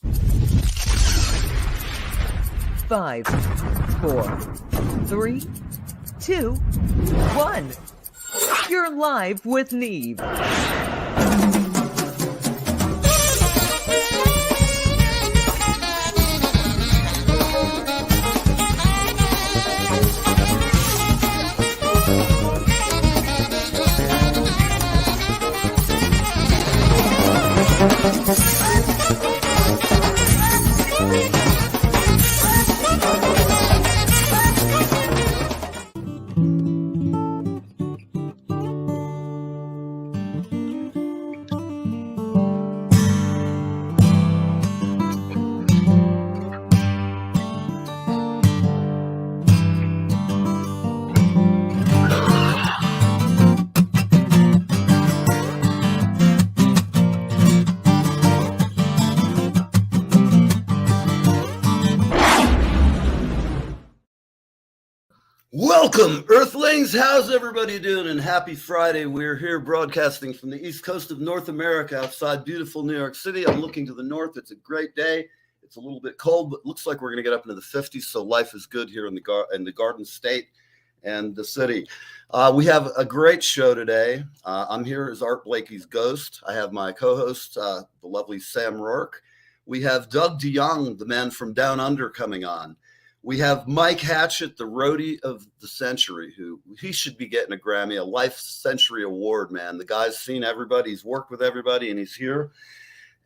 5, 4, 3, 2, 1. You're live with Neve. Welcome, Earthlings. How's everybody doing? And happy Friday. We're here broadcasting from the east coast of North America outside beautiful New York City. I'm looking to the north. It's a great day. It's a little bit cold, but looks like we're going to get up into the 50s, so life is good here in the Garden State and the city. We have a great show today. I'm here as Art Blakey's ghost. I have my co-host, the lovely Sam Rourke. We have Doug DeYoung, the man from Down Under, coming on. We have Mike Hatchett, the roadie of the century, who he should be getting a Grammy, a Life Century Award, man. The guy's seen everybody. He's worked with everybody, and he's here.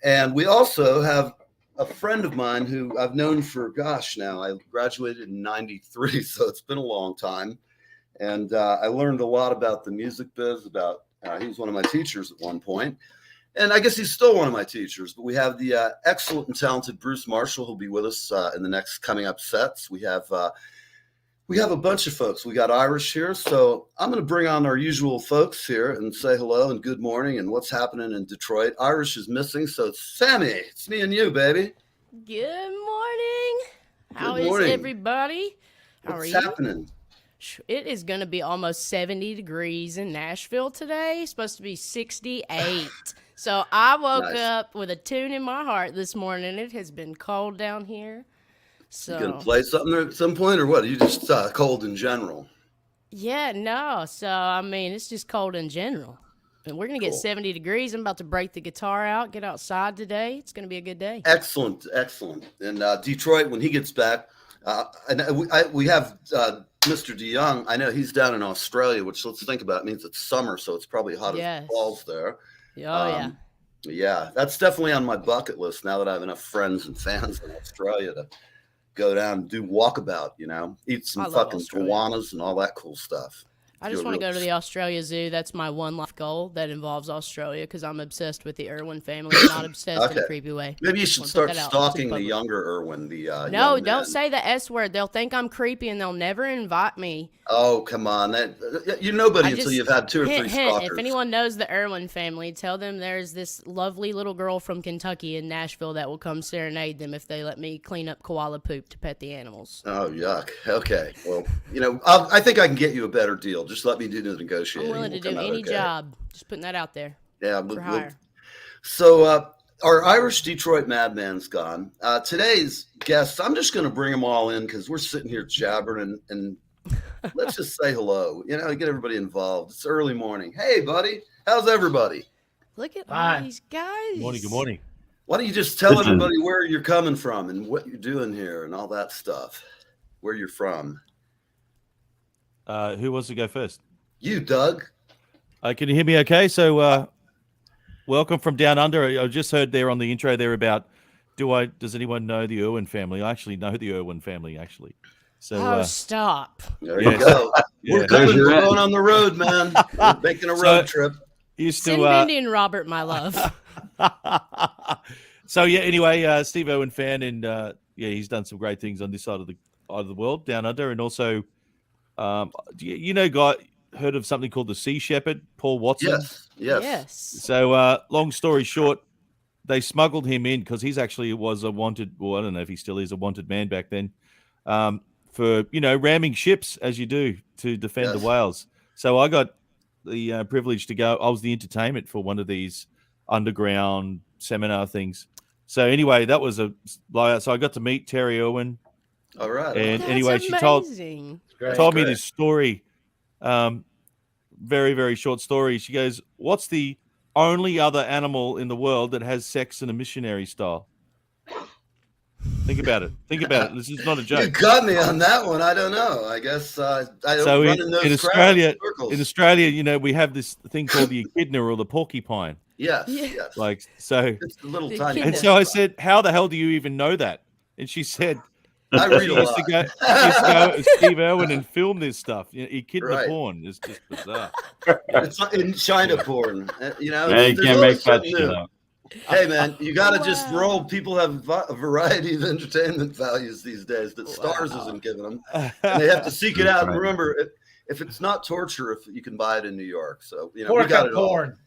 And we also have a friend of mine who I've known for, now, I graduated in 93, so it's been a long time. And I learned a lot about the music biz, he was one of my teachers at one point. And I guess he's still one of my teachers, but we have the excellent and talented Bruce Marshall, who'll be with us in the next coming up sets. We have a bunch of folks. We got Irish here, so I'm going to bring on our usual folks here and say hello and good morning and what's happening in Detroit. Irish is missing, so it's Sammy. It's me and you, baby. Good morning. How is everybody? What's happening? It is going to be almost 70 degrees in Nashville today. It's supposed to be 68. So I woke up with a tune in my heart this morning. It has been cold down here. So you gonna play something at some point, or what? Are you just cold in general? Yeah, no. So I mean, it's just cold in general. And we're gonna get 70 degrees. I'm about to break the guitar out, get outside today. It's gonna be a good day. Excellent. And Detroit, when he gets back, we have Mr. DeYoung. I know he's down in Australia, which, let's think about it, means it's summer, so it's probably hot as balls there. Yeah, that's definitely on my bucket list now that I have enough friends and fans in Australia to go down and do walkabout, eat some fucking iguanas and all that cool stuff. I just want to go to the Australia Zoo. That's my one life goal that involves Australia because I'm obsessed with the Irwin family. I'm not obsessed in a creepy way. Maybe you should start stalking the younger Irwin. No, don't say the S word. They'll think I'm creepy and they'll never invite me. Oh, come on. You're nobody until you've had 2 or 3 stalkers. If anyone knows the Irwin family, tell them there's this lovely little girl from Kentucky in Nashville that will come serenade them if they let me clean up koala poop to pet the animals. Oh, yuck. Okay. Well, I think I can get you a better deal. Just let me do the negotiating. I'm willing to do any job. Just putting that out there. Yeah. So our Irish Detroit madman's gone. Today's guests, I'm just going to bring them all in because we're sitting here jabbering and let's just say hello. Get everybody involved. It's early morning. Hey, buddy. How's everybody? Look at all these guys. Good morning. Why don't you just tell everybody where you're coming from and what you're doing here and all that stuff, where you're from. Who wants to go first? You, Doug. Can you hear me okay? So welcome from Down Under. I just heard there on the intro there about does anyone know the Irwin family? I actually know the Irwin family, actually. So stop. There you go. We're going on the road, man. We're making a road trip. Send Mindy and Robert, my love. So anyway, Steve Irwin fan, and he's done some great things on this side of the world, Down Under, and also heard of something called the Sea Shepherd, Paul Watson? Yes. So long story short, they smuggled him in because he's actually was a wanted, I don't know if he still is a wanted man back then, for, ramming ships as you do to defend the whales. So I got the privilege to go. I was the entertainment for one of these underground seminar things. So anyway, that was so I got to meet Terry Irwin. All right. And That's anyway, she told amazing. me this story, very, very short story. She goes, "What's the only other animal in the world that has sex in a missionary style?" Think about it. This is not a You joke. got me on that one. I don't know. I guess I don't So run in those in Australia, circles. we have this thing called the echidna or the porcupine. Yes, Yeah. yes. Like so, It's the little The tiny. echidna. and so I said, "How the hell do you even know that?" And she said, I read she a used to lot. go to Steve Irwin and film this stuff. Echidna Right. porn is just bizarre. It's in China porn. You know, Yeah, you there's can't always make that something shit new. up. Hey man, you got to just Wow. roll. People have a variety of entertainment values these days that Stars Wow. isn't giving them, and they have to seek it out. And Right. remember, if it's not torture, if you can buy it in New York, so you know Pork we got up it all. porn.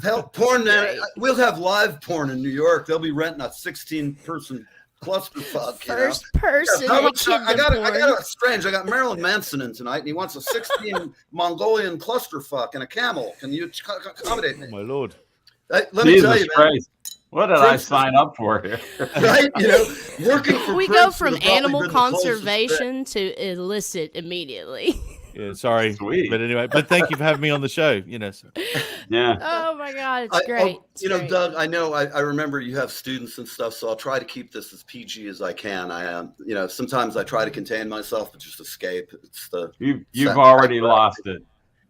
Hell, porn, man. Right. We'll have live porn in New York. They'll be renting a 16-person clusterfuck. You know? First person How much- echidna I got porn. a strange. I got Marilyn Manson in tonight, and he wants a 16 Mongolian clusterfuck and a camel. Can you accommodate Oh me? my lord! Let me Jesus tell you, man. Christ. What did I sign up for here? Right? You know, working for We Prince go would from have probably animal been the closest thing. conservation to illicit immediately. Yeah, sorry, Sweet. but anyway, but thank you for having me on the show. You know, so. Yeah. Oh my God, it's great. It's You know, great. Doug, I know I remember you have students and stuff, so I'll try to keep this as PG as I can. I am, you know, sometimes I try to contain myself, but just escape. It's the You've already lost it.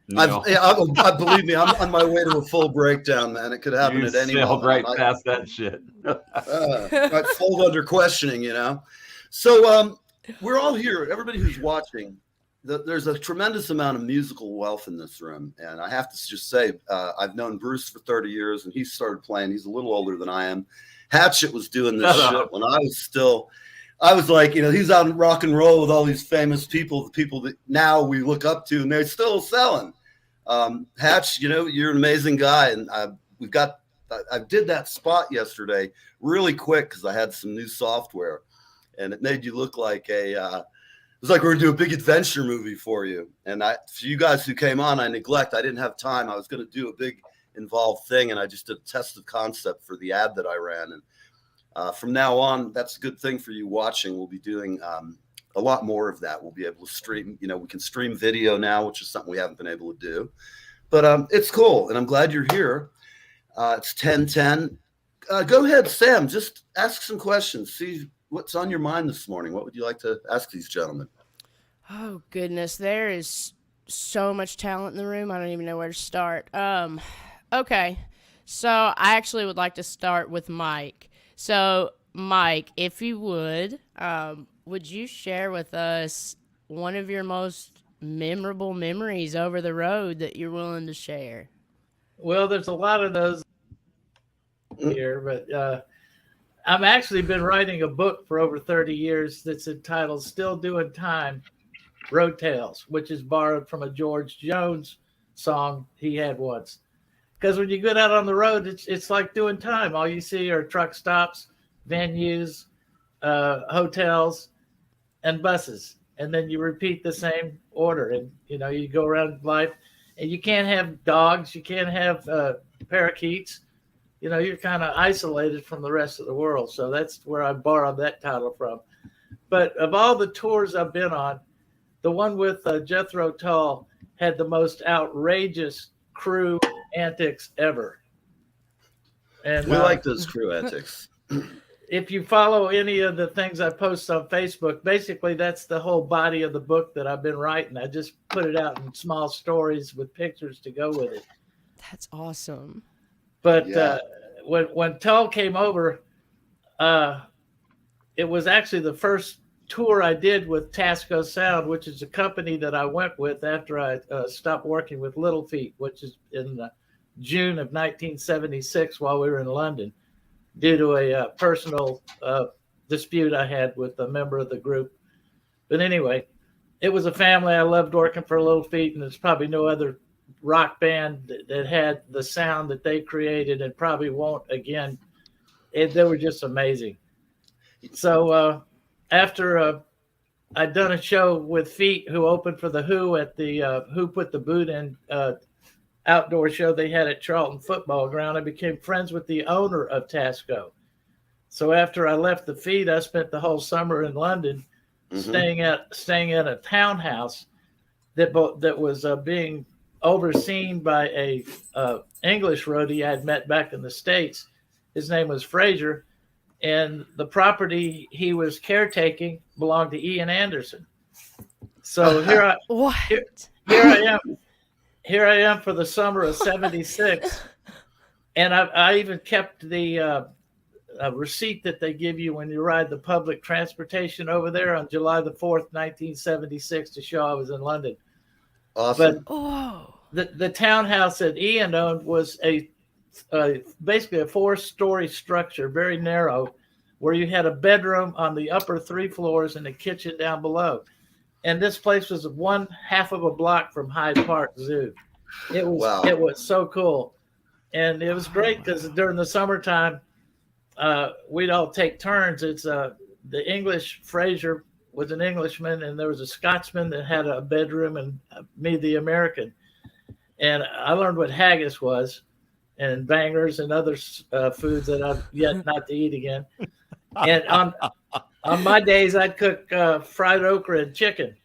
Neil. I believe me, I'm on my way to a full breakdown, man. It could happen You at any sailed moment. right past that shit. Might fold under questioning, you know. So we're all here. Everybody who's watching, there's a tremendous amount of musical wealth in this room, and I have to just say, I've known Bruce for 30 years, and he started playing. He's a little older than I am. Hatchet was doing this shit when I was like, you know, he's out in rock and roll with all these famous people, the people that now we look up to, and they're still selling. Hatch, you know, you're an amazing guy, and I did that spot yesterday really quick because I had some new software, and it made you look like it was like we were doing a big adventure movie for you. And for you guys who came on, I didn't have time. I was going to do a big involved thing, and I just did a test of concept for the ad that I ran. And from now on, that's a good thing for you watching. We'll be doing a lot more of that. We'll be able to stream, you know, we can stream video now, which is something we haven't been able to do. But it's cool, and I'm glad you're here. It's 10:10. Go ahead, Sam. Just ask some questions. See what's on your mind this morning. What would you like to ask these gentlemen? Oh goodness, there is so much talent in the room. I don't even know where to start. Okay, so I actually would like to start with Mike. So Mike, if you would you share with us one of your most memorable memories over the road that you're willing to share? Well, there's a lot of those here, but I've actually been writing a book for over 30 years that's entitled Still Doing Time, Road Tales, which is borrowed from a George Jones song he had once. Because when you get out on the road, it's like doing time. All you see are truck stops, venues, hotels, and buses. And then you repeat the same order. And, you know, you go around life, and you can't have dogs. You can't have parakeets. You know, you're kind of isolated from the rest of the world. So that's where I borrowed that title from. But of all the tours I've been on, the one with Jethro Tull had the most outrageous crew antics ever. And We like those crew antics. if you follow any of the things I post on Facebook, basically that's the whole body of the book that I've been writing. I just put it out in small stories with pictures to go with it. That's awesome. But Yeah. when Tull came over, it was actually the first tour I did with Tasco Sound, which is a company that I went with after I stopped working with Little Feat, which is in June of 1976 while we were in London, due to a personal dispute I had with a member of the group. But anyway, it was a family. I loved working for Little Feat, and there's probably no other rock band that had the sound that they created and probably won't again. They were just amazing. So after I'd done a show with Feet, who opened for the Who at the Who Put the Boot In outdoor show they had at Charlton Football Ground, I became friends with the owner of Tasco. So after I left the feed, I spent the whole summer in London, staying in a townhouse that was being overseen by a English roadie I had met back in the States. His name was Fraser, and the property he was caretaking belonged to Ian Anderson. So here I am for the summer of '76, and I even kept the receipt that they give you when you ride the public transportation over there on July the 4th, 1976, to show I was in London. Awesome. But the townhouse that Ian owned was basically a 4-story structure, very narrow, where you had a bedroom on the upper 3 floors and a kitchen down below. And this place was 1/2 of a block from Hyde Park Zoo. It was so cool. And it was great because during the summertime, we'd all take turns. It's the English, Fraser was an Englishman, and there was a Scotsman that had a bedroom, and me, the American. And I learned what haggis was, and bangers and other foods that I've yet not to eat again. And on my days, I'd cook fried okra and chicken.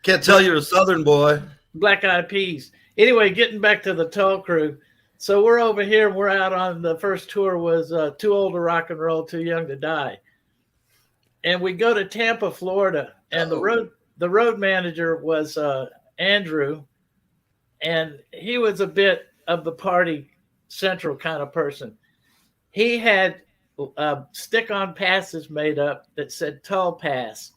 Can't tell you're a Southern boy. Black-eyed peas. Anyway, getting back to the toll crew. So we're over here. We're out on the first tour was Too Old to Rock and Roll, Too Young to Die. And we go to Tampa, Florida, and the road manager was Andrew, and he was a bit of the party central kind of person. He had stick-on passes made up that said toll pass,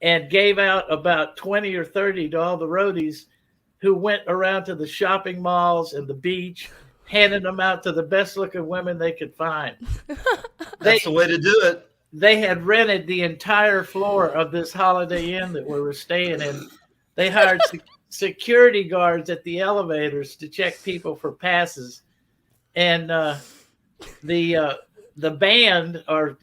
and gave out about 20 or 30 to all the roadies who went around to the shopping malls and the beach, handing them out to the best-looking women they could find. That's the way to do it. They had rented the entire floor of this Holiday Inn that we were staying in. They hired security guards at the elevators to check people for passes. And the band, or,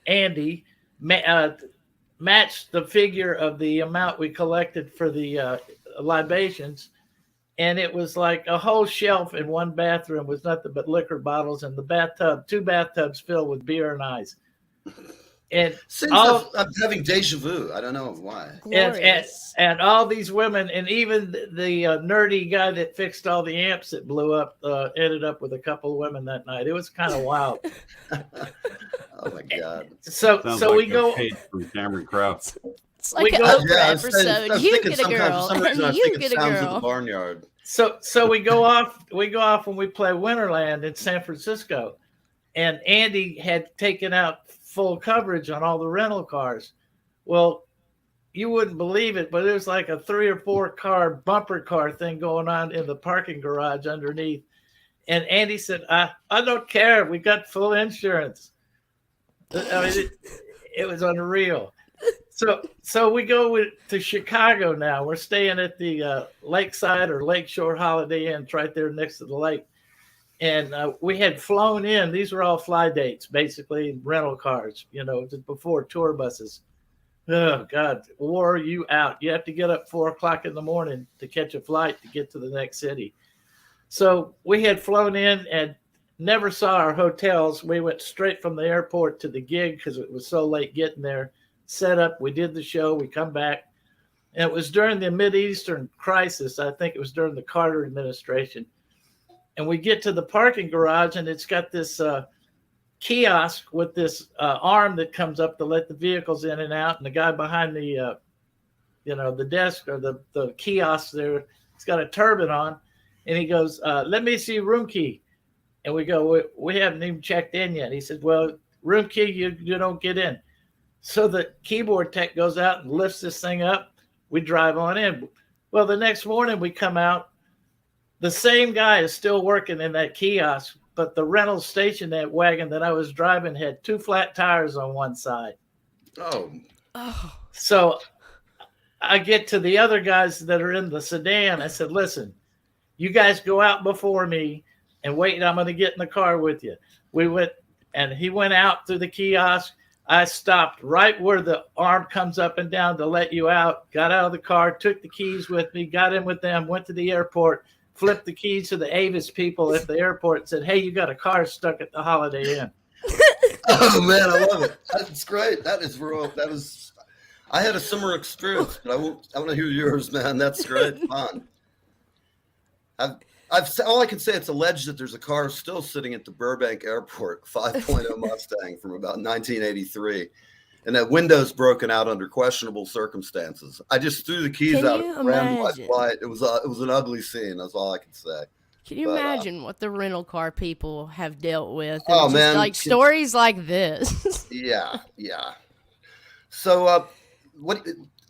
Andy, matched the figure of the amount we collected for the libations. And it was like a whole shelf in one bathroom was nothing but liquor bottles, and the bathtub, 2 bathtubs filled with beer and ice. And I'm having deja vu. I don't know why. And all these women, and even the nerdy guy that fixed all the amps that blew up, ended up with a couple of women that night. It was kind of wild. Oh my God! So like we go from Cameron Crowe. It's like an Oprah episode. You get a girl, and you get a girl. The barnyard. So we go off. We go off when we play Winterland in San Francisco, and Andy had taken out full coverage on all the rental cars. Well, you wouldn't believe it, but there's like a 3 or 4 car bumper car thing going on in the parking garage underneath. And Andy said, I don't care. We got full insurance. I mean, it was unreal. So we go to Chicago now. We're staying at the Lakeside or Lakeshore Holiday Inn right there next to the lake. And we had flown in. These were all fly dates, basically, rental cars, just before tour buses. Oh, God, wore you out. You have to get up 4 o'clock in the morning to catch a flight to get to the next city. So we had flown in and never saw our hotels. We went straight from the airport to the gig because it was so late getting there. Set up, we did the show, we come back. And it was during the Mideastern crisis. I think it was during the Carter administration. And we get to the parking garage, and it's got this kiosk with this arm that comes up to let the vehicles in and out. And the guy behind the, the desk or the kiosk there, he's got a turban on. And he goes, let me see room key. And we go, we haven't even checked in yet. He said, well, room key, you don't get in. So the keyboard tech goes out and lifts this thing up. We drive on in. Well, the next morning we come out. The same guy is still working in that kiosk, but the rental station that wagon that I was driving had 2 flat tires on one side. Oh. So I get to the other guys that are in the sedan. I said, listen, you guys go out before me and wait. I'm going to get in the car with you. We went, and he went out through the kiosk. I stopped right where the arm comes up and down to let you out, got out of the car, took the keys with me, got in with them, went to the airport, flipped the keys to the Avis people at the airport and said, "Hey, you got a car stuck at the Holiday Inn." Oh man, I love it. That's great. That is real. That is. I had a similar experience, but I want to hear yours, man. That's great fun. All I can say, it's alleged that there's a car still sitting at the Burbank Airport, 5.0 Mustang from about 1983, and that window's broken out under questionable circumstances. I just threw the keys out and ran my flight. It was an ugly scene. That's all I can say. Can you imagine what the rental car people have dealt with? Oh, just, man. like stories like this. Yeah. So,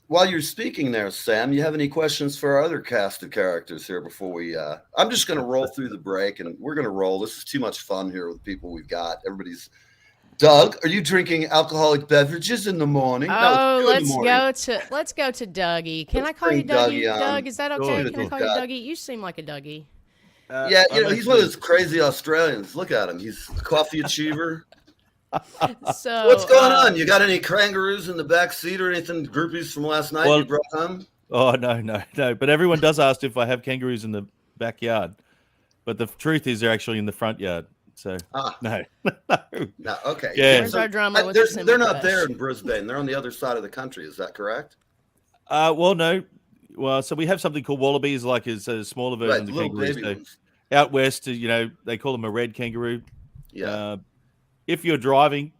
while you're speaking there, Sam, you have any questions for our other cast of characters here before we? I'm just going to roll through the break, and we're going to roll. This is too much fun here with the people we've got. Everybody's. Doug, are you drinking alcoholic beverages in the morning? Oh, let's go to Dougie. Can I call you Dougie? Doug, is that okay? Can I call you Dougie? You seem like a Dougie. Yeah, he's one of those crazy Australians. Look at him. He's a coffee achiever. So what's going on? You got any kangaroos in the back seat or anything? Groupies from last night you brought home? Oh no. But everyone does ask if I have kangaroos in the backyard. But the truth is, they're actually in the front yard. So no. Okay. Yeah. Where's our drama with they're not there in Brisbane. They're on the other side of the country. Is that correct? Well, no. Well, so we have something called wallabies, like is a smaller version of the kangaroos. So out west, they call them a red kangaroo. Yeah. If you're driving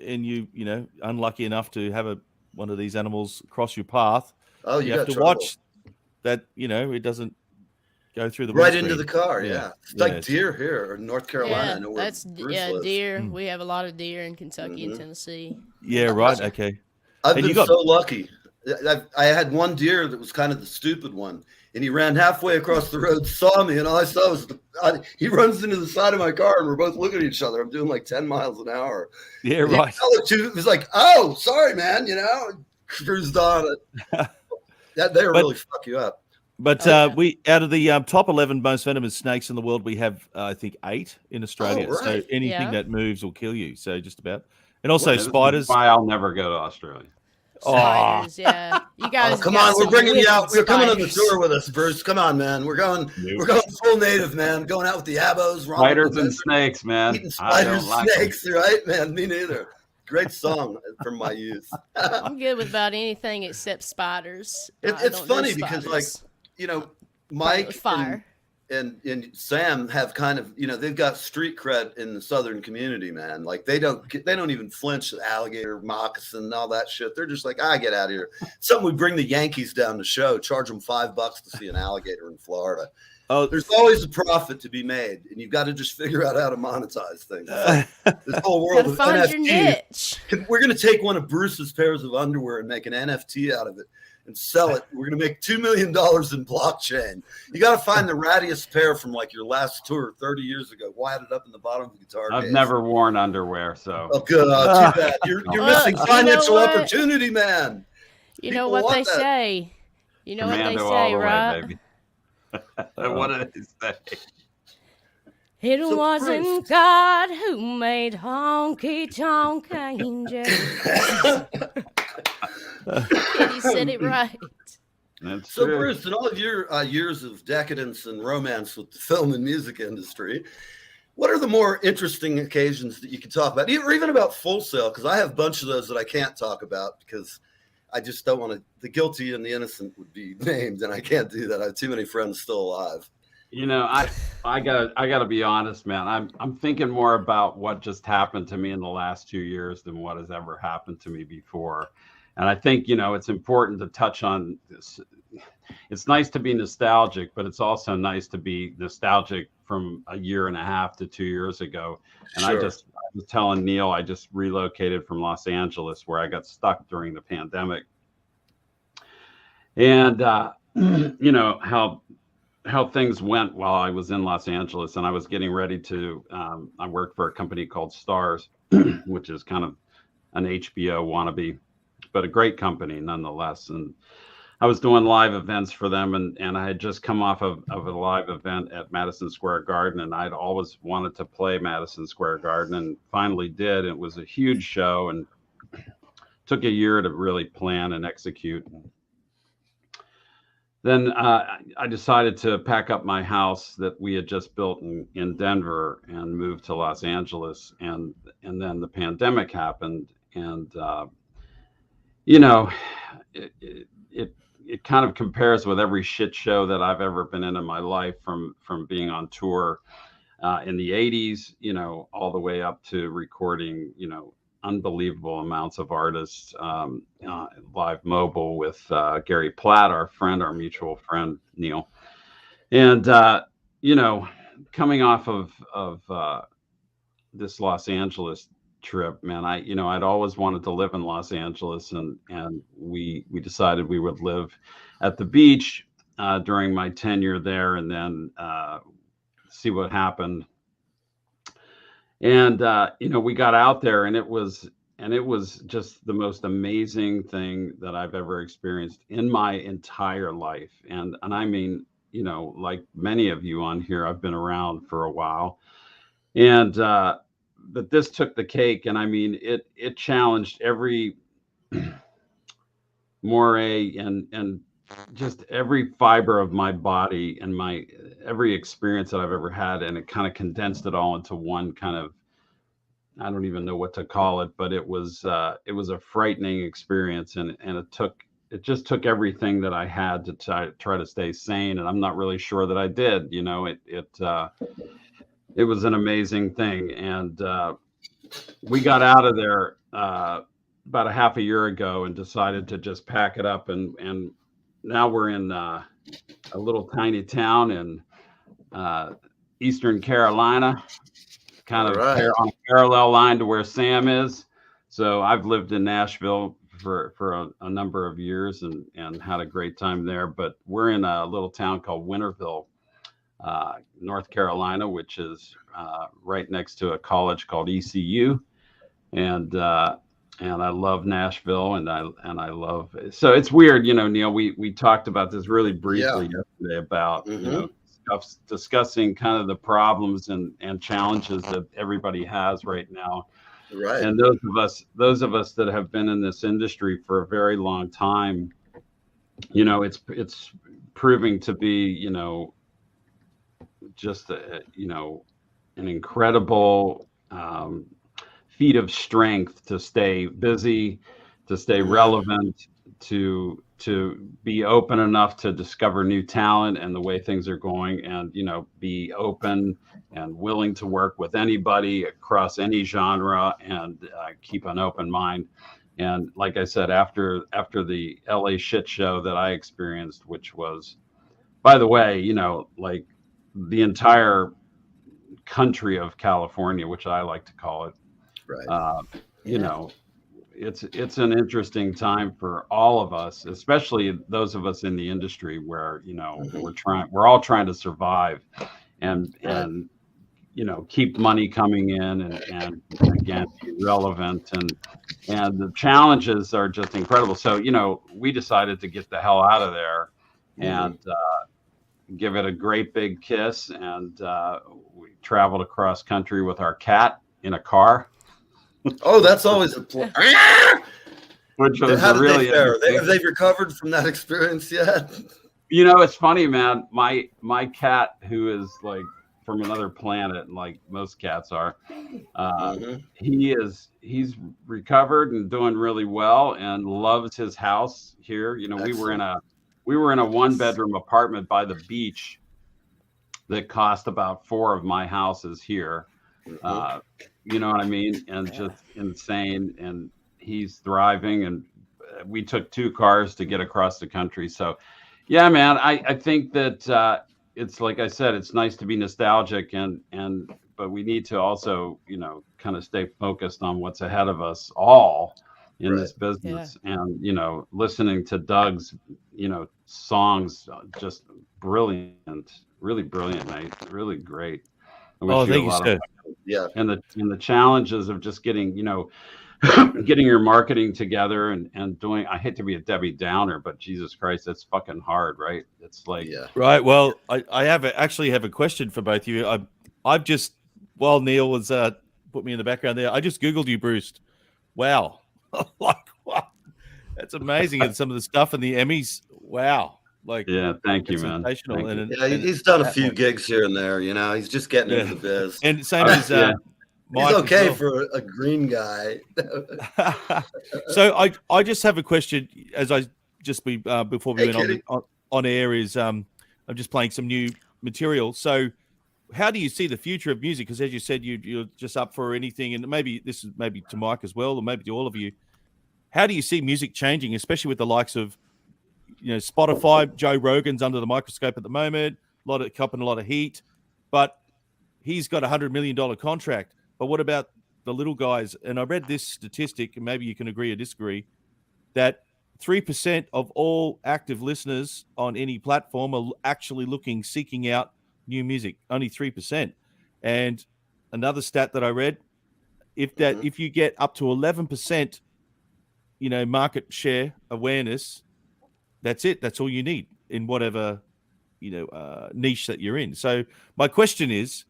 and you unlucky enough to have one of these animals cross your path, you have to watch that it doesn't go through the right windscreen. into the car. Yeah. It's like deer here in North Carolina. Deer. We have a lot of deer in Kentucky and Tennessee. Yeah, right. Okay. I've been so lucky. I had one deer that was kind of the stupid one, and he ran halfway across the road, saw me, and all I saw was he runs into the side of my car, and we're both looking at each other. I'm doing like 10 miles an hour. Yeah, right. It was like, oh, sorry, man, cruised on it. They really fuck you up. But we, out of the top 11 most venomous snakes in the world, we have, I think, 8 in Australia. Oh, right. So anything that moves will kill you. So just about. And also spiders. Why I'll never go to Australia. Spiders, yeah. You guys, come on, we're bringing you out. We're coming on the tour with us, Bruce. Come on, man. We're going full native, man. Going out with the abos. Spiders and snakes, man. Eating spiders, snakes, right, man? Me neither. Great song from my youth. I'm good with about anything except spiders. It's funny because, Mike fire. And Sam have kind of, they've got street cred in the Southern community, man. Like they don't even flinch at alligator, moccasin, and all that shit. They're just like, get out of here. Something we bring the Yankees down to show, charge them $5 to see an alligator in Florida. Oh, there's always a profit to be made, and you've got to just figure out how to monetize things. This whole world of NFT. We're going to take one of Bruce's pairs of underwear and make an NFT out of it and sell it. We're going to make $2 million in blockchain. You got to find the rattiest pair from like your last tour 30 years ago. Wired it up in the bottom of the guitar case. I've never worn underwear, so. Oh, good. Too bad. You're missing financial opportunity, man. You know what they say. You know what they say, right? Baby. What did they say? It wasn't God who made honky tonk angels. Kitty said it right. That's so, true. Bruce, in all of your years of decadence and romance with the film and music industry, what are the more interesting occasions that you can talk about, or even about Full Sail? Because I have a bunch of those that I can't talk about because I just don't want to. The guilty and the innocent would be named, and I can't do that. I have too many friends still alive. I gotta be honest, man. I'm thinking more about what just happened to me in the last 2 years than what has ever happened to me before. And I think, it's important to touch on this. It's nice to be nostalgic, but it's also nice to be nostalgic from a year and a half to 2 years ago. And sure. I was telling Neil, I just relocated from Los Angeles where I got stuck during the pandemic. And, how things went while I was in Los Angeles, and I was getting ready to, I worked for a company called Stars, which is kind of an HBO wannabe, but a great company nonetheless. And I was doing live events for them, and I had just come off of a live event at Madison Square Garden, and I'd always wanted to play Madison Square Garden, and finally did. It was a huge show, and took a year to really plan and execute. then I decided to pack up my house that we had just built in Denver and move to Los Angeles. And then the pandemic happened. And, you know, it kind of compares with every shit show that I've ever been in my life, from being on tour in the 80s, you know, all the way up to recording, you know, unbelievable amounts of artists live mobile with Gary Platt, our mutual friend, Neil. And, you know, coming off of this Los Angeles trip, man, I'd always wanted to live in Los Angeles, and we decided we would live at the beach during my tenure there, and then see what happened. And you know, we got out there, and it was just the most amazing thing that I've ever experienced in my entire life. And I mean, you know, like many of you on here, I've been around for a while, and but this took the cake. And I mean, it challenged every moray and just every fiber of my body and my every experience that I've ever had, and it kind of condensed it all into one kind of, I don't even know what to call it, but it was a frightening experience, and it just took everything that I had to try to stay sane, and I'm not really sure that I did. You know, it was an amazing thing, and we got out of there about a half a year ago and decided to just pack it up, and now we're in a little tiny town in Eastern Carolina, kind of on a parallel line to where Sam is. So I've lived in Nashville for a number of years and had a great time there. But we're in a little town called Winterville, North Carolina, which is right next to a college called ECU. And I love Nashville, and I love, so it's weird, you know, Neil, we talked about this really briefly yesterday about, you know, discussing kind of the problems and challenges that everybody has right now. Right. And those of us that have been in this industry for a very long time, you know, it's proving to be, you know, just you know, an incredible feat of strength to stay busy, to stay relevant, to be open enough to discover new talent and the way things are going, and, you know, be open and willing to work with anybody across any genre, and keep an open mind. And like I said, after the LA shit show that I experienced, which was, by the way, you know, like the entire country of California, which I like to call it, right. You know, it's an interesting time for all of us, especially those of us in the industry where, you know, we're all trying to survive and you know, keep money coming in and again, be relevant, and the challenges are just incredible. So, you know, we decided to get the hell out of there and give it a great big kiss, and we traveled across country with our cat in a car. Oh, that's always a plan. Which was How did really they fare? Have they recovered from that experience yet? You know, it's funny, man. My cat, who is like from another planet, like most cats are, he's recovered and doing really well and loves his house here. You know, Excellent. we were in a 1-bedroom apartment by the beach that cost about 4 of my houses here. You know what I mean? And just insane. And he's thriving. And we took 2 cars to get across the country. So, yeah, man, I think that it's, like I said, it's nice to be nostalgic, but we need to also, you know, kind of stay focused on what's ahead of us all in this business. And, you know, listening to Doug's, you know, songs, just brilliant, really brilliant, mate. Really great. Oh, thank you, sir. Yeah. And the challenges of just getting, you know, getting your marketing together and doing, I hate to be a Debbie Downer, but Jesus Christ, that's fucking hard, right? It's like, right. Well, I actually have a question for both of you. I've just, while Neil was put me in the background there, I just Googled you, Bruce. Wow. Like, wow. That's amazing. And some of the stuff in the Emmys. Wow. Like, Yeah, thank you, it's man. sensational. Thank you. Yeah, he's done a few gigs here and there. You know, he's just getting into the biz. And same as Yeah. Mike He's as okay well. for a green guy. So I just have a question as I just before we Hey, went on air is I'm just playing some new material. So how do you see the future of music? Because as you said, you're just up for anything, and maybe this is maybe to Mike as well, or maybe to all of you. How do you see music changing, especially with the likes of Spotify? Joe Rogan's under the microscope at the moment, a lot of copping a lot of heat, but he's got $100 million contract. But what about the little guys? And I read this statistic, and maybe you can agree or disagree, that 3% of all active listeners on any platform are actually seeking out new music. Only 3%. And another stat that I read, if you get up to 11%, market share awareness, that's it. That's all you need in whatever niche that you're in. So my question is,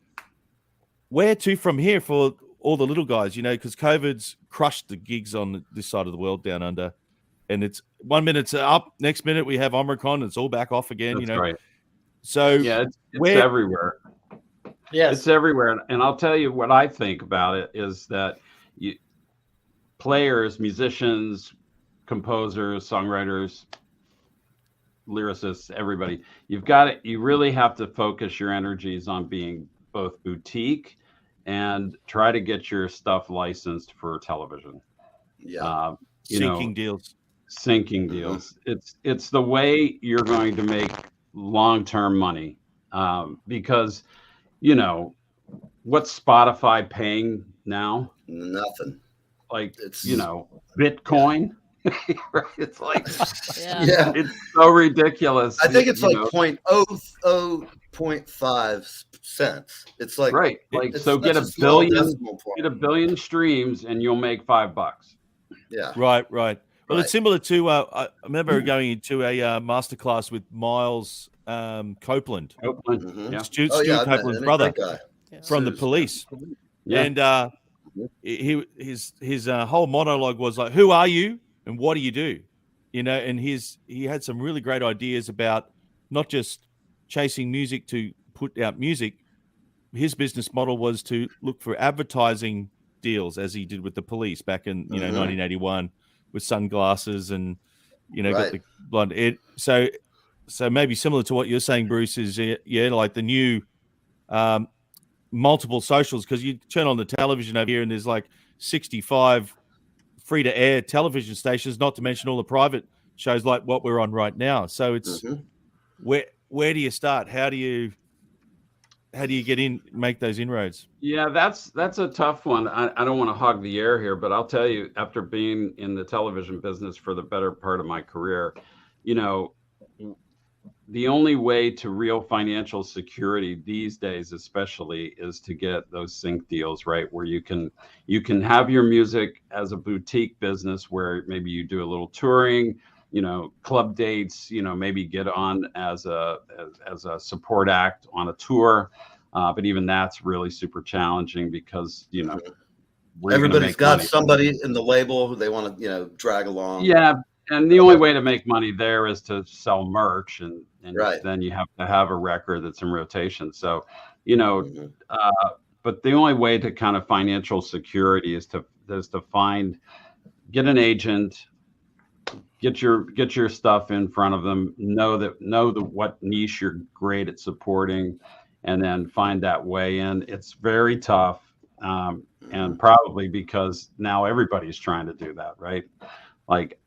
where to from here for all the little guys, because COVID's crushed the gigs on this side of the world down under. And it's 1 minute up, next minute we have Omicron, it's all back off again, That's right. So yeah, it's everywhere. Yes. It's everywhere. And I'll tell you what I think about it is that players, musicians, composers, songwriters, lyricists, everybody, you really have to focus your energies on being both boutique and try to get your stuff licensed for television. Yeah. Syncing deals. It's the way you're going to make long-term money, because what's Spotify paying now? Nothing. Like It's Bitcoin. It's like yeah. It's so ridiculous. I think it's like 0.0005 cents. It's like right. Like it's, so that's get a small billion decimal point. get a billion streams and you'll make $5. Yeah. Right. Well, Right. it's similar to I remember going into a masterclass with Miles Copeland, Mhm. Yeah. Stu Oh yeah, Copeland's and a brother great guy. from the Seriously. Police, Yeah. and his whole monologue was like, "Who are you and what do you do?" And he had some really great ideas about not just chasing music to put out music. His business model was to look for advertising deals, as he did with the Police back in 1981 with sunglasses and got the blonde. So maybe similar to what you're saying, Bruce, is like the new multiple socials, because you turn on the television over here and there's like 65 free to air television stations, not to mention all the private shows like what we're on right now. So it's where do you start? How do you get in, make those inroads? Yeah, that's a tough one. I don't want to hog the air here, but I'll tell you, after being in the television business for the better part of my career, the only way to real financial security these days, especially, is to get those sync deals, right? Where you can have your music as a boutique business where maybe you do a little touring, club dates, maybe get on as a support act on a tour. But even that's really super challenging because, everybody's got somebody in the label who they want to, drag along. Yeah. And the only way to make money there is to sell merch, and Right. then you have to have a record that's in rotation. So, but the only way to kind of financial security is to get an agent, get your stuff in front of them, know what niche you're great at supporting, and then find that way in. It's very tough, and probably because now everybody's trying to do that, right? Like,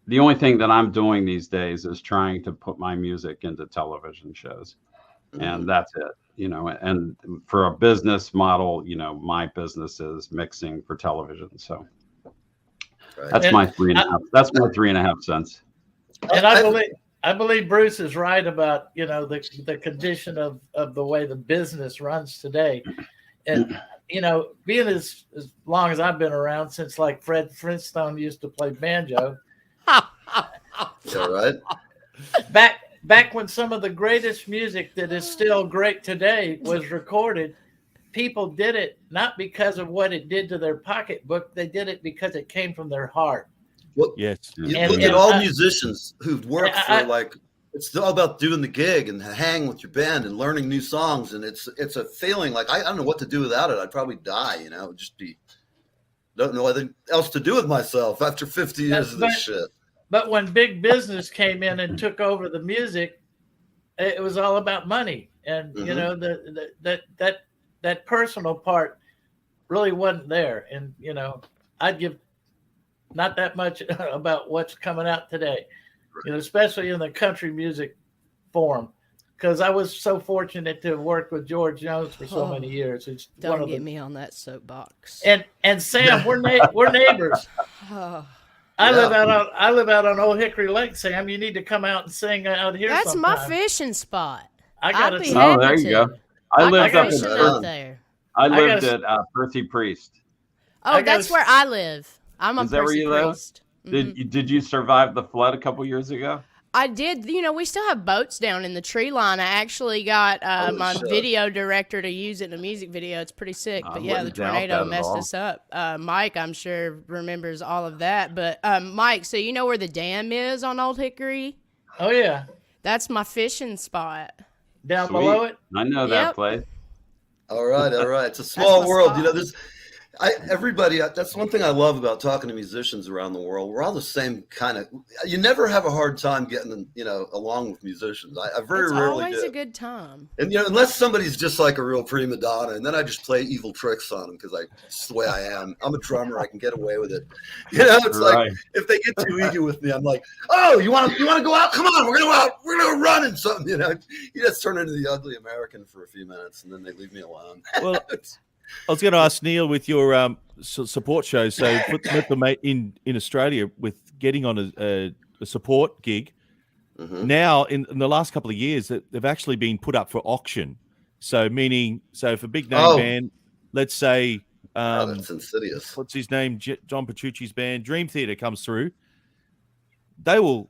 the only thing that I'm doing these days is trying to put my music into television shows, and that's it. And for a business model, my business is mixing for television. So that's my 3.5. That's my 3.5 cents. And I believe Bruce is right about the condition of the way the business runs today, and being as long as I've been around, since like Fred Flintstone used to play banjo. Yeah, right. Back when some of the greatest music that is still great today was recorded, people did it not because of what it did to their pocketbook. They did it because it came from their heart. Well, Yes. you look at all musicians who've worked for like it's all about doing the gig and hang with your band and learning new songs. And it's a feeling like I don't know what to do without it. I'd probably die, you know, just don't know anything else to do with myself after 50 years of this shit. But when big business came in and took over the music, it was all about money. And, you know, that personal part really wasn't there. And, you know, I'd give not that much about what's coming out today, you know, especially in the country music form, because I was so fortunate to have worked with George Jones for so many years. It's Don't get me on that soapbox. And Sam, we're neighbors. I live out on Old Hickory Lake, Sam. You need to come out and sing out here. That's sometime. my fishing spot. I'd be say- happy there you to. go. I lived up fishing in out there. I lived gotta- at Percy Priest. Oh, that's where I live. I'm a Is that where Percy you live? Priest. Did you survive the flood a couple years ago? I did. You know, we still have boats down in the tree line. I actually got my video director to use it in a music video. It's pretty sick. But yeah, the wouldn't doubt tornado that at messed all. us up. Mike, I'm sure, remembers all of that. But Mike, so you know where the dam is on Old Hickory? Oh yeah, That's my fishing spot. down Sweet. below it. I know Yep. that place. All right. It's a small my world. spot. You know, everybody, that's one thing I love about talking to musicians around the world. We're all the same kind of, you never have a hard time getting, you know, along with musicians. I very It's rarely always do. a good time. And, you know, unless somebody's just like a real prima donna, and then I just play evil tricks on them because it's the way I am. I'm a drummer. I can get away with it. You know, it's Right. like if they get too eager with me, I'm like, oh, you want to go out? Come on, we're going to go out. We're going to go run and something, you know. You just turn into the ugly American for a few minutes, and then they leave me alone. Well, I was going to ask Neil with your support show. So put them in Australia with getting on a support gig. Mhm. Now, in the last couple of years, that they've actually been put up for auction. So if a big name band, let's say, That's insidious. what's his name, John Petrucci's band, Dream Theater comes through, they will.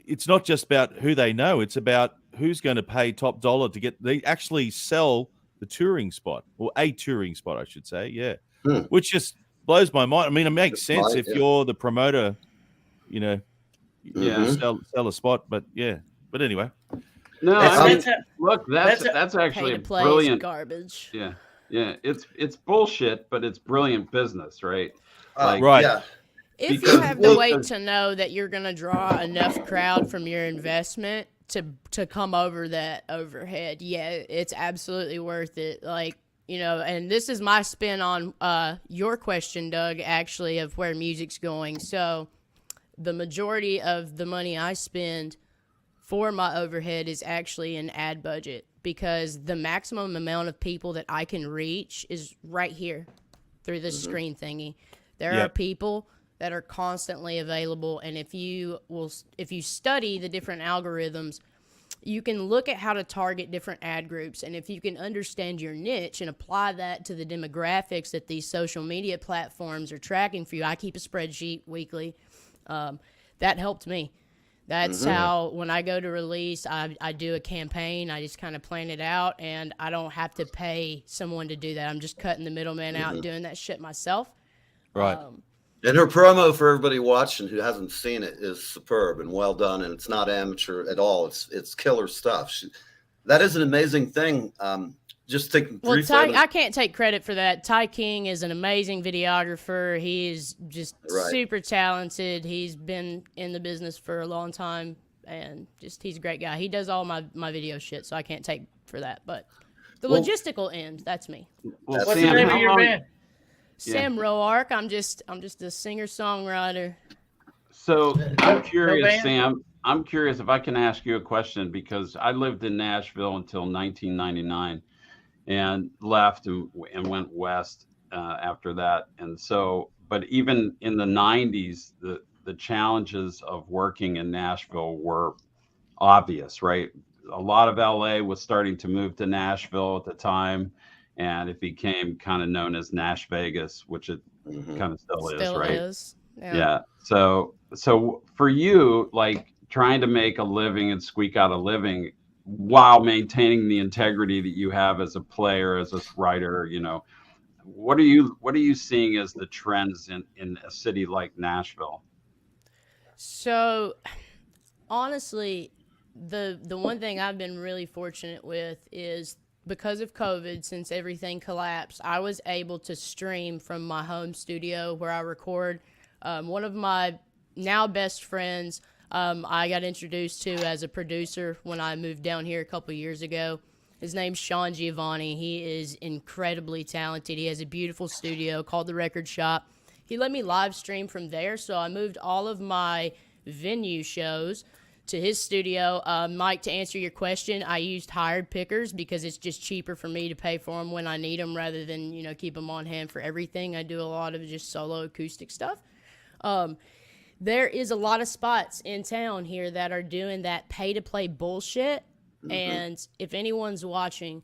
It's not just about who they know; it's about who's going to pay top dollar to get. They actually sell the touring spot, or a touring spot, I should say. Yeah, which just blows my mind. I mean, it makes sense if you're the promoter, you know, Yeah. sell a spot. But yeah, but anyway, No, That's- I mean, that's- look, that's that's- actually Pay a to play is brilliant. garbage. Yeah, it's bullshit, but it's brilliant business, right? Right. Yeah. If you Because- have the well- weight to know that you're going to draw enough crowd from your investment to come over that overhead, yeah, it's absolutely worth it. Like, you know, and this is my spin on your question, Doug, actually, of where music's going. So the majority of the money I spend for my overhead is actually an ad budget, because the maximum amount of people that I can reach is right here through this screen thingy. There are people that are constantly available, and if you study the different algorithms, you can look at how to target different ad groups, and if you can understand your niche and apply that to the demographics that these social media platforms are tracking for you. I keep a spreadsheet weekly. That helped me. That's how, when I go to release, I do a campaign. I just kind of plan it out, and I don't have to pay someone to do that. I'm just cutting the middleman out and doing that shit myself. right. And her promo for everybody watching who hasn't seen it is superb and well done, and it's not amateur at all. It's killer stuff. That is an amazing thing. Just taking Well, three Ty, seconds. I can't take credit for that. Ty King is an amazing videographer. He is just super talented. He's been in the business for a long time, and he's a great guy. He does all my video shit, so I can't take for that. But the logistical end, that's me. Well, What's Sam, the name how of your long- band? Sam Roark. I'm just a singer-songwriter. So I'm No curious, band? Sam. I'm curious if I can ask you a question, because I lived in Nashville until 1999, and left and went west after that. And so, but even in the 90s, the challenges of working in Nashville were obvious, right? A lot of LA was starting to move to Nashville at the time, and it became kind of known as Nash Vegas, which it kind of still is, right? Is. Yeah. So for you, like trying to make a living and squeak out a living while maintaining the integrity that you have as a player, as a writer, you know, what are you seeing as the trends in a city like Nashville? So, honestly, the one thing I've been really fortunate with is because of COVID, since everything collapsed, I was able to stream from my home studio where I record. One of my now best friends, I got introduced to as a producer when I moved down here a couple years ago. His name's Sean Giovanni. He is incredibly talented. He has a beautiful studio called The Record Shop. He let me live stream from there, so I moved all of my venue shows to his studio. Mike, to answer your question, I used hired pickers because it's just cheaper for me to pay for them when I need them rather than, keep them on hand for everything. I do a lot of just solo acoustic stuff. There is a lot of spots in town here that are doing that pay-to-play bullshit, and if anyone's watching,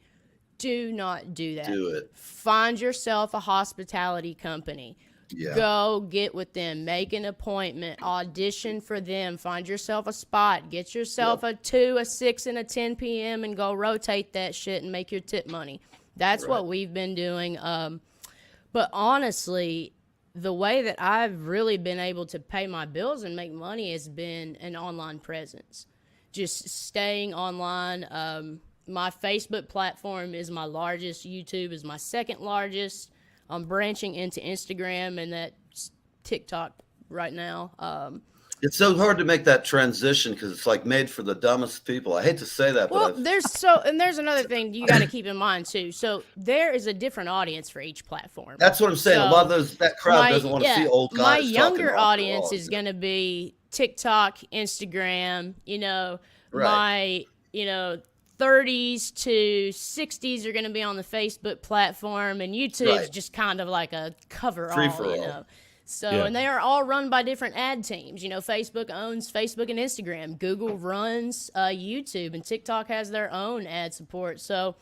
do not do that. Do it. Find yourself a hospitality company. Yeah. Go get with them, make an appointment, audition for them, find yourself a spot, get yourself a 2, a 6, and a 10 p.m. and go rotate that shit and make your tip money. That's what we've been doing. But honestly, the way that I've really been able to pay my bills and make money has been an online presence. Just staying online. My Facebook platform is my largest. YouTube is my second largest. I'm branching into Instagram and that TikTok right now. It's so hard to make that transition because it's like made for the dumbest people. I hate to say that, Well, but there's another thing you got to keep in mind too. So there is a different audience for each platform. that's what I'm saying. So A lot of that crowd doesn't want to see old guys. My talking younger all audience day is long. going to be TikTok, Instagram, my, 30s to 60s are going to be on the Facebook platform, and YouTube's just kind of like a cover-all, Free-for-all. So, Yeah. and they are all run by different ad teams. Facebook owns Facebook and Instagram. Google runs YouTube, and TikTok has their own ad support. So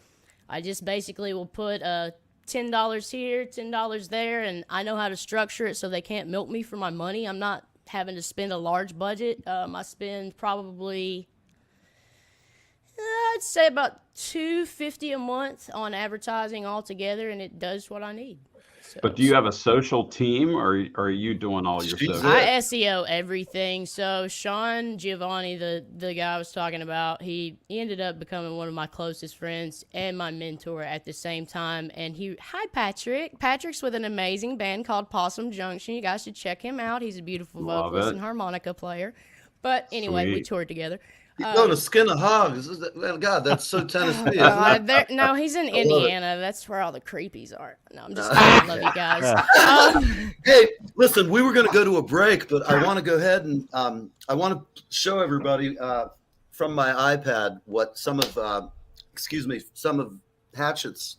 I just basically will put $10 here, $10 there, and I know how to structure it so they can't milk me for my money. I'm not having to spend a large budget. I spend probably, I'd say about $250 a month on advertising altogether, and it does what I need. So, But do you have a social team, or are you doing all your She's social? it. I SEO everything. So Sean Giovanni, the guy I was talking about, he ended up becoming one of my closest friends and my mentor at the same time. And hi Patrick. Patrick's with an amazing band called Possum Junction. You guys should check him out. He's a beautiful Love vocalist it. and harmonica player. But anyway, we Sweet. toured together. He's going to skin a hog. God, that's so Tennessee. Isn't it? No, he's in love it. Indiana. That's where all the creepies are. No, I'm just kidding. I love you guys. Hey, listen, we were going to go to a break, but I want to go ahead and I want to show everybody from my iPad what some of Hatchett's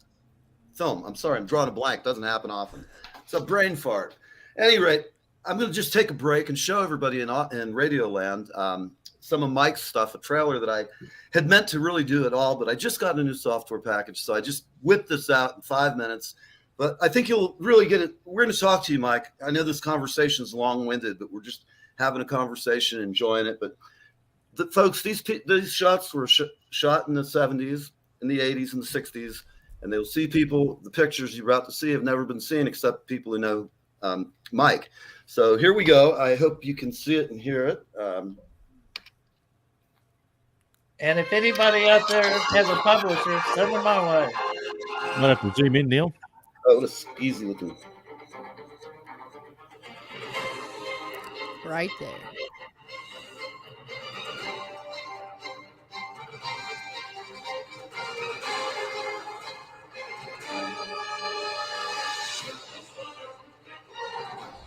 film. I'm sorry, I'm drawing a blank. Doesn't happen often. It's a brain fart. At any rate, I'm going to just take a break and show everybody in Radioland some of Mike's stuff, a trailer that I had meant to really do it all, but I just got a new software package, so I just whipped this out in 5 minutes. But I think you'll really get it. We're going to talk to you, Mike. I know this conversation is long-winded, but we're just having a conversation, enjoying it. But folks, these shots were shot in the 70s, in the 80s, and the 60s, and they'll see people. The pictures you're about to see have never been seen except people who know Mike. So here we go. I hope you can see it and hear it. And if anybody out there has a publisher, send them my way. I'm gonna have to zoom in, Neil. Oh, this is easy looking. Right there.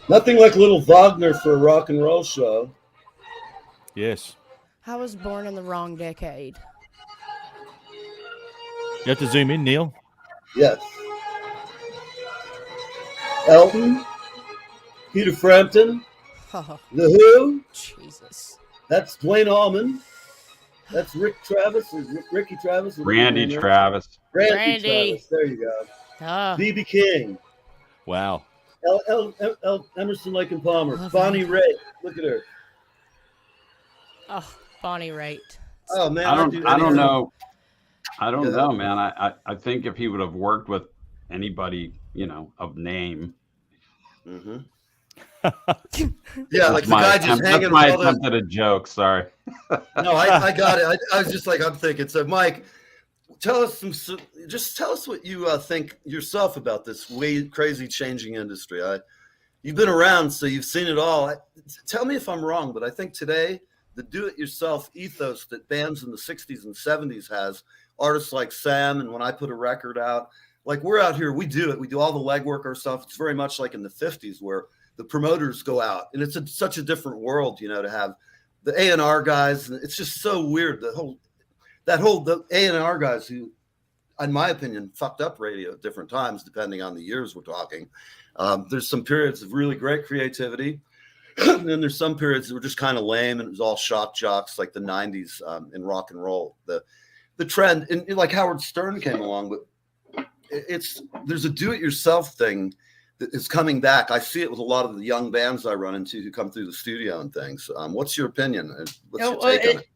Nothing like little Wagner for a rock and roll show. Yes. I was born in the wrong decade. You have to zoom in, Neil. Yes. Elton, Peter Frampton, Oh, The Who. Jesus. That's Dwayne Allman. That's Ricky Travis. Randy Travis. Randy. Travis. There you go. Oh, B.B. King. Wow. Emerson, Lake and Palmer. Love Bonnie that. Raitt. Look at her. oh, Bonnie Raitt. Oh man, I don't anything. know. I don't Yeah. know, man. I think if he would have worked with anybody, of name, Mm-hmm. Yeah, like the guy just hanging. That's my with all those- attempt at a joke. Sorry. No, I got it. I was just like, I'm thinking. So, Mike, tell us what you think yourself about this crazy changing industry. You've been around, so you've seen it all. Tell me if I'm wrong, but I think today the do-it-yourself ethos that bands in the 60s and 70s has, artists like Sam, and when I put a record out, like we're out here, we do it. We do all the legwork ourselves. It's very much like in the 50s where the promoters go out, and it's such a different world, to have the A&R guys. It's just so weird. The A&R guys who, in my opinion, fucked up radio at different times, depending on the years we're talking. There's some periods of really great creativity. And then there's some periods that were just kind of lame, and it was all shock jocks like the 90s in rock and roll. The trend, and like Howard Stern came along, but there's a do-it-yourself thing that is coming back. I see it with a lot of the young bands I run into who come through the studio and things. What's your opinion? What's your take on it?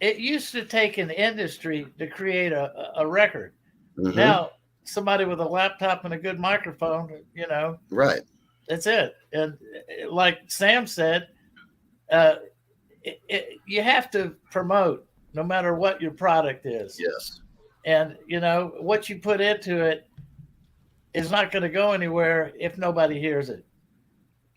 It used to take an industry to create a record. Mm-hmm. Now, somebody with a laptop and a good microphone, Right. That's it. And like Sam said, you have to promote no matter what your product is. Yes. And, what you put into it is not going to go anywhere if nobody hears it.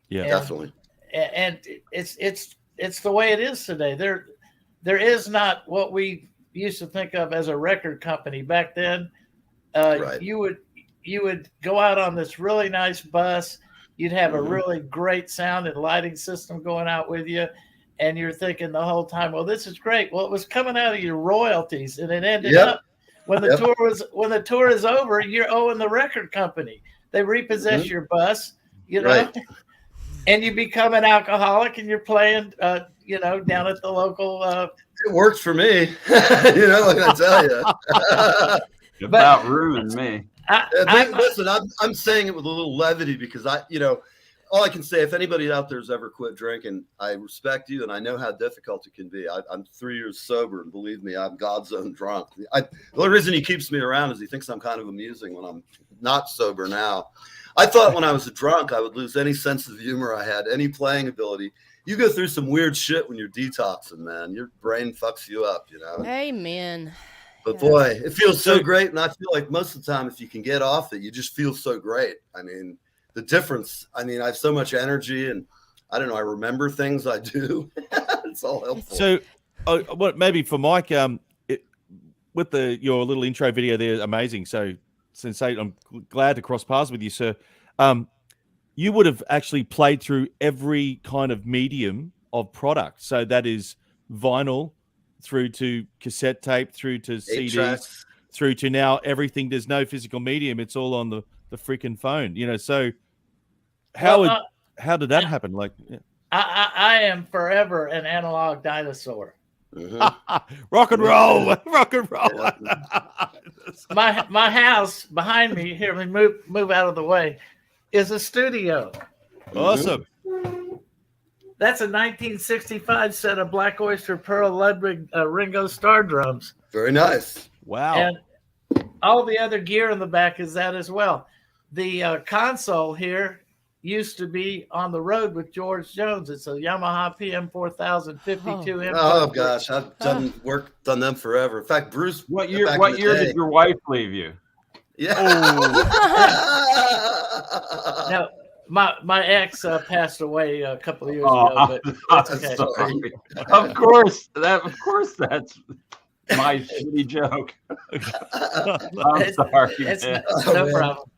Yeah, definitely. And it's the way it is today. There is not what we used to think of as a record company back then. Right. You would go out on this really nice bus. You'd have a really great sound and lighting system going out with you, and you're thinking the whole time, "Well, this is great." Well, it was coming out of your royalties, and it ended up when the tour is over, you're owing the record company. They repossess your bus, Right. and you become an alcoholic, and you're playing, down at the local. It worked for me. Like I tell you. About ruined me. Listen, I'm saying it with a little levity because all I can say, if anybody out there's ever quit drinking, I respect you and I know how difficult it can be. I'm 3 years sober, and believe me, I'm God's own drunk. The only reason he keeps me around is he thinks I'm kind of amusing when I'm not sober now. I thought when I was a drunk, I would lose any sense of humor I had, any playing ability. You go through some weird shit when you're detoxing, man. Your brain fucks you up, Amen. But boy, it feels so great. And I feel like most of the time, if you can get off it, you just feel so great. I mean, the difference, I have so much energy, and I don't know, I remember things I do. It's all helpful. So maybe for Mike, with your little intro video there, amazing. So Sensate, I'm glad to cross paths with you, sir. You would have actually played through every kind of medium of product. So that is vinyl, through to cassette tape, through to CDs, tracks. through to now everything. There's no physical medium. It's all on the freaking phone, so how did that happen? Like, I am forever an analog dinosaur. rock and roll. My house behind me, here, let me move out of the way, is a studio. Awesome. That's a 1965 set of Black Oyster Pearl Ludwig Ringo Starr drums. Very nice. Wow. And all the other gear in the back is that as well. The console here used to be on the road with George Jones. It's a Yamaha PM4000 52 inch. Oh gosh, I've done them forever. In fact, Bruce. What year did your wife leave you? Yeah. No, my ex passed away a couple of years ago, but that's okay. Sorry. Of course, that's my shitty joke. I'm sorry. It's man. no problem.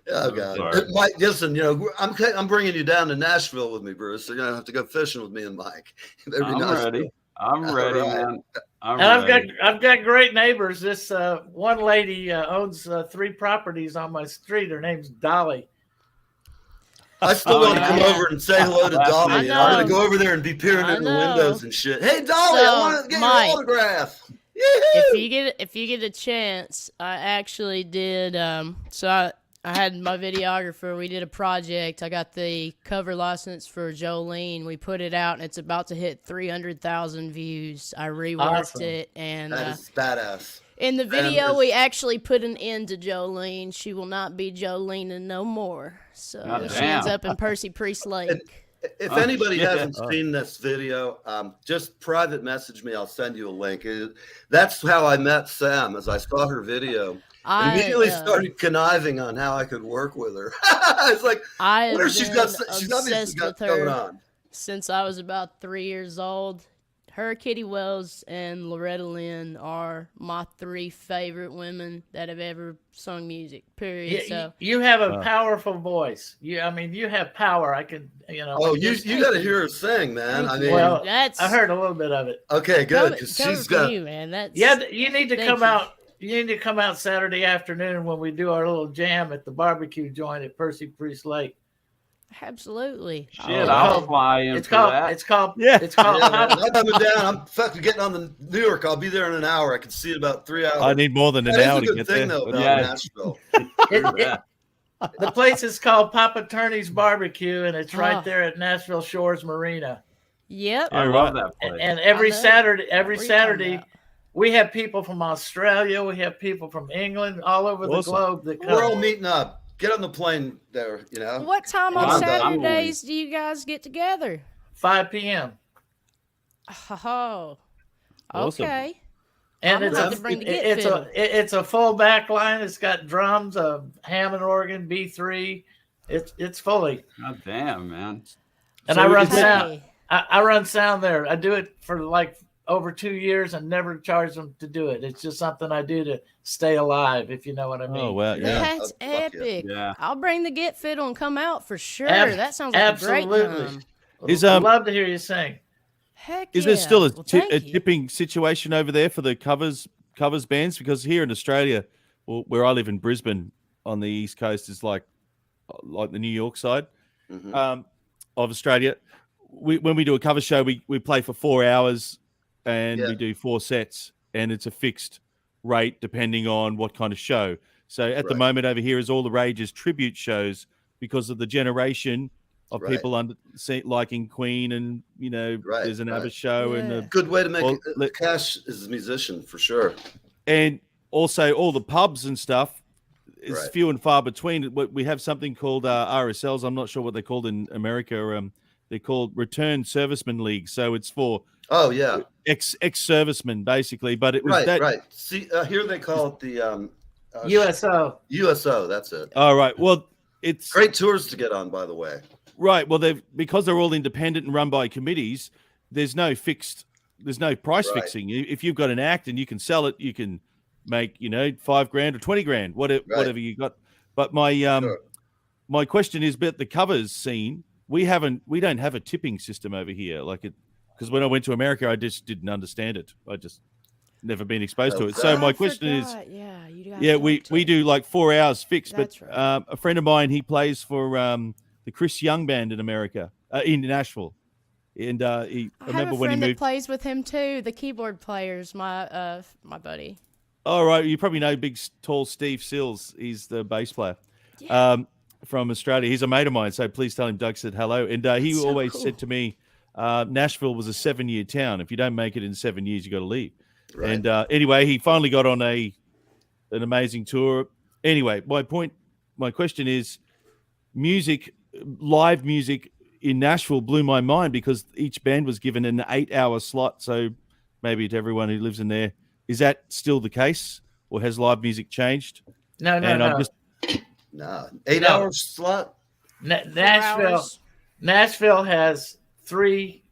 Oh God, Mike, listen, I'm bringing you down to Nashville with me, Bruce. You're gonna have to go fishing with me and Mike. I'm ready. I'm ready, man. I've got great neighbors. This one lady owns 3 properties on my street. Her name's Dolly. I still want to come over and say hello to Dolly. I'm going to go over there and be peering in the windows and shit. Hey, Dolly, I want to get your autograph. If you get a chance, I actually did. I had my videographer. We did a project. I got the cover license for Jolene. We put it out, and it's about to hit 300,000 views. I reworked it, and that is badass. In the video, it's- we actually put an end to Jolene. She will not be Jolene no more. So Oh, she ends damn. up in Percy Priest Lake. If Oh, anybody shit. hasn't seen this video, just private message me. I'll send you a link. That's how I met Sam, as I saw her video. I Immediately started conniving on how I could work with her. It's like, I what have if she's been got? She's obviously obsessed got with going her on. since I was about 3 years old. Her, Kitty Wells, and Loretta Lynn are my 3 favorite women that have ever sung music. Period. So You have a powerful voice. You have power. I could, Oh, you got to hear her sing, man. Thank I you. mean, Well, that's I heard a little bit of it. okay, good, coming because she's from got. you, man. That's Yeah, you need to Thank come you. out. You need to come out Saturday afternoon when we do our little jam at the barbecue joint at Percy Priest Lake. absolutely. Shit, Oh, I'll wow. fly in It's for called. that. It's called. Yeah. It's called. Yeah, man, I'm coming down. I'm fucking getting on the New York. I'll be there in an hour. I can see it about 3 hours. I need more than an That is hour a to good get thing, there. though, but- about Yeah. Nashville. It- the place is called Papa Turney's Barbecue, and it's Oh. right there at Nashville Shores Marina. Yep. I Yeah, love right. that place. And every I know. Saturday, What are you talking Saturday, about? we have people from Australia, we have people from England, all over Awesome. the globe that We're all come. meeting up. Get on the plane there, What time Well, on I'm Saturdays do you guys get together? 5 p.m. Oh, Awesome. okay. And I'm it's gonna have a to bring the it's get a it's a full back line. It's got drums, a Hammond organ, B3. It's fully. God damn, man. And So I run is it- sound. I run sound there. I do it for like over 2 years and never charge them to do it. It's just something I do to stay alive, if you know what I mean. Oh wow, yeah. That's fuck yeah. epic. Yeah. I'll bring the get fiddle and come out for sure. Ab- That sounds like a great absolutely. time. Is, I'd love to hear you sing. Heck Is yeah. there still a, Well, ti- thank a you. tipping situation over there for the covers bands? Because here in Australia, well, where I live in Brisbane on the east coast, is like the New York side Mhm. of Australia. When we do a cover show, we play for 4 hours and Yeah. we do 4 sets, and it's a fixed rate depending on what kind of show. So at the Right. moment over here is all the rage is tribute shows because of the generation of Right. people liking Queen, and Right, there's an right. ABBA show and Yeah. Good way to make Well, let- cash as a musician, for sure. and also all the pubs and stuff is Right. few and far between. We have something called RSLs. I'm not sure what they're called in America. They're called Return Servicemen League. So it's for Oh, yeah. ex-servicemen basically. But it was Right, that. right. See, here they call it the USO. USO. That's it. All right. Well, it's Great tours to get on, by the way. right. Well, because they're all independent and run by committees. There's no price Right. fixing. If you've got an act and you can sell it, you can make $5,000 or $20,000, whatever you got. But my Sure. my question is about the covers scene. We don't have a tipping system over here, because when I went to America, I just didn't understand it. I just never been exposed to it. So Oh, my I question is, forgot. Yeah, you guys yeah, don't we tip. do like 4 hours fixed. That's But right. a friend of mine, he plays for the Chris Young band in America, in Nashville, and I I have remember a when he friend that moved. plays with him too. The keyboard player's my buddy. All right, you probably know big, tall Steve Sills. He's the bass player. Yeah. From Australia. He's a mate of mine, so please tell him Doug said hello. And he That's so always cool. said to me, Nashville was a 7-year town. If you don't make it in 7 years, you got to leave. Right. And anyway, he finally got on an amazing tour. Anyway, my question is, live music in Nashville blew my mind because each band was given an 8-hour slot. So maybe to everyone who lives in there, is that still the case, or has live music changed? No, And I'm just No, 8 No. hour slot. Nashville has 3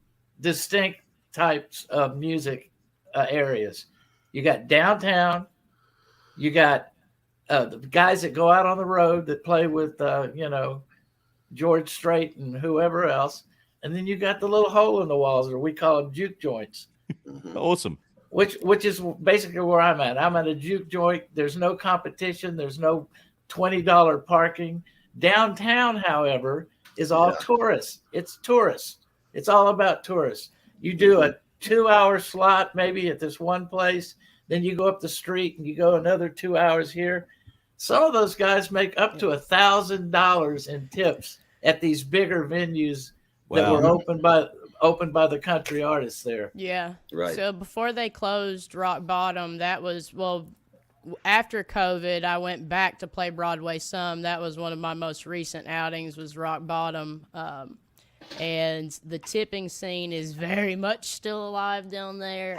distinct types of music areas. You got downtown. You got the guys that go out on the road that play with George Strait and whoever else, and then you got the little hole in the walls, or we call them juke joints. Mhm. awesome. Which is basically where I'm at. I'm at a juke joint. There's no competition. There's no $20 parking. Downtown, however, is all Yeah. tourists. It's tourists. It's all about tourists. You do a 2-hour slot maybe at this one place, then you go up the street and you go another 2 hours here. Some of those guys make up to $1,000 in tips at these bigger venues that Wow. were opened opened by the country artists there. Yeah. Right. So before they closed Rock Bottom, that was, well, after COVID, I went back to play Broadway some. That was one of my most recent outings, was Rock Bottom. And the tipping scene is very much still alive down there.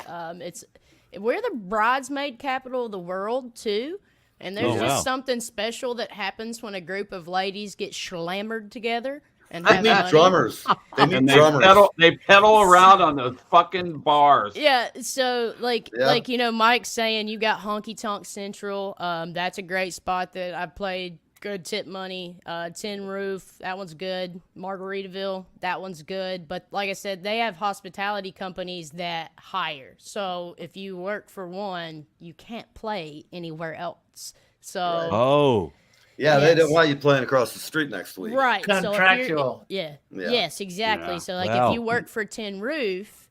We're the bridesmaid capital of the world, too. And there's just something special that happens when a group of ladies get slammered together. And They meet drummers. They meet drummers. They pedal around on those fucking bars. Yeah, so like Mike's saying, you got Honky Tonk Central. That's a great spot that I played. Good tip money. Tin Roof, that one's good. Margaritaville, that one's good. But like I said, they have hospitality companies that hire. So if you work for one, you can't play anywhere else. So yeah, they don't want you playing across the street next week. Right. Contractual. So yes, exactly. Yeah. So like if you work for Tin Roof,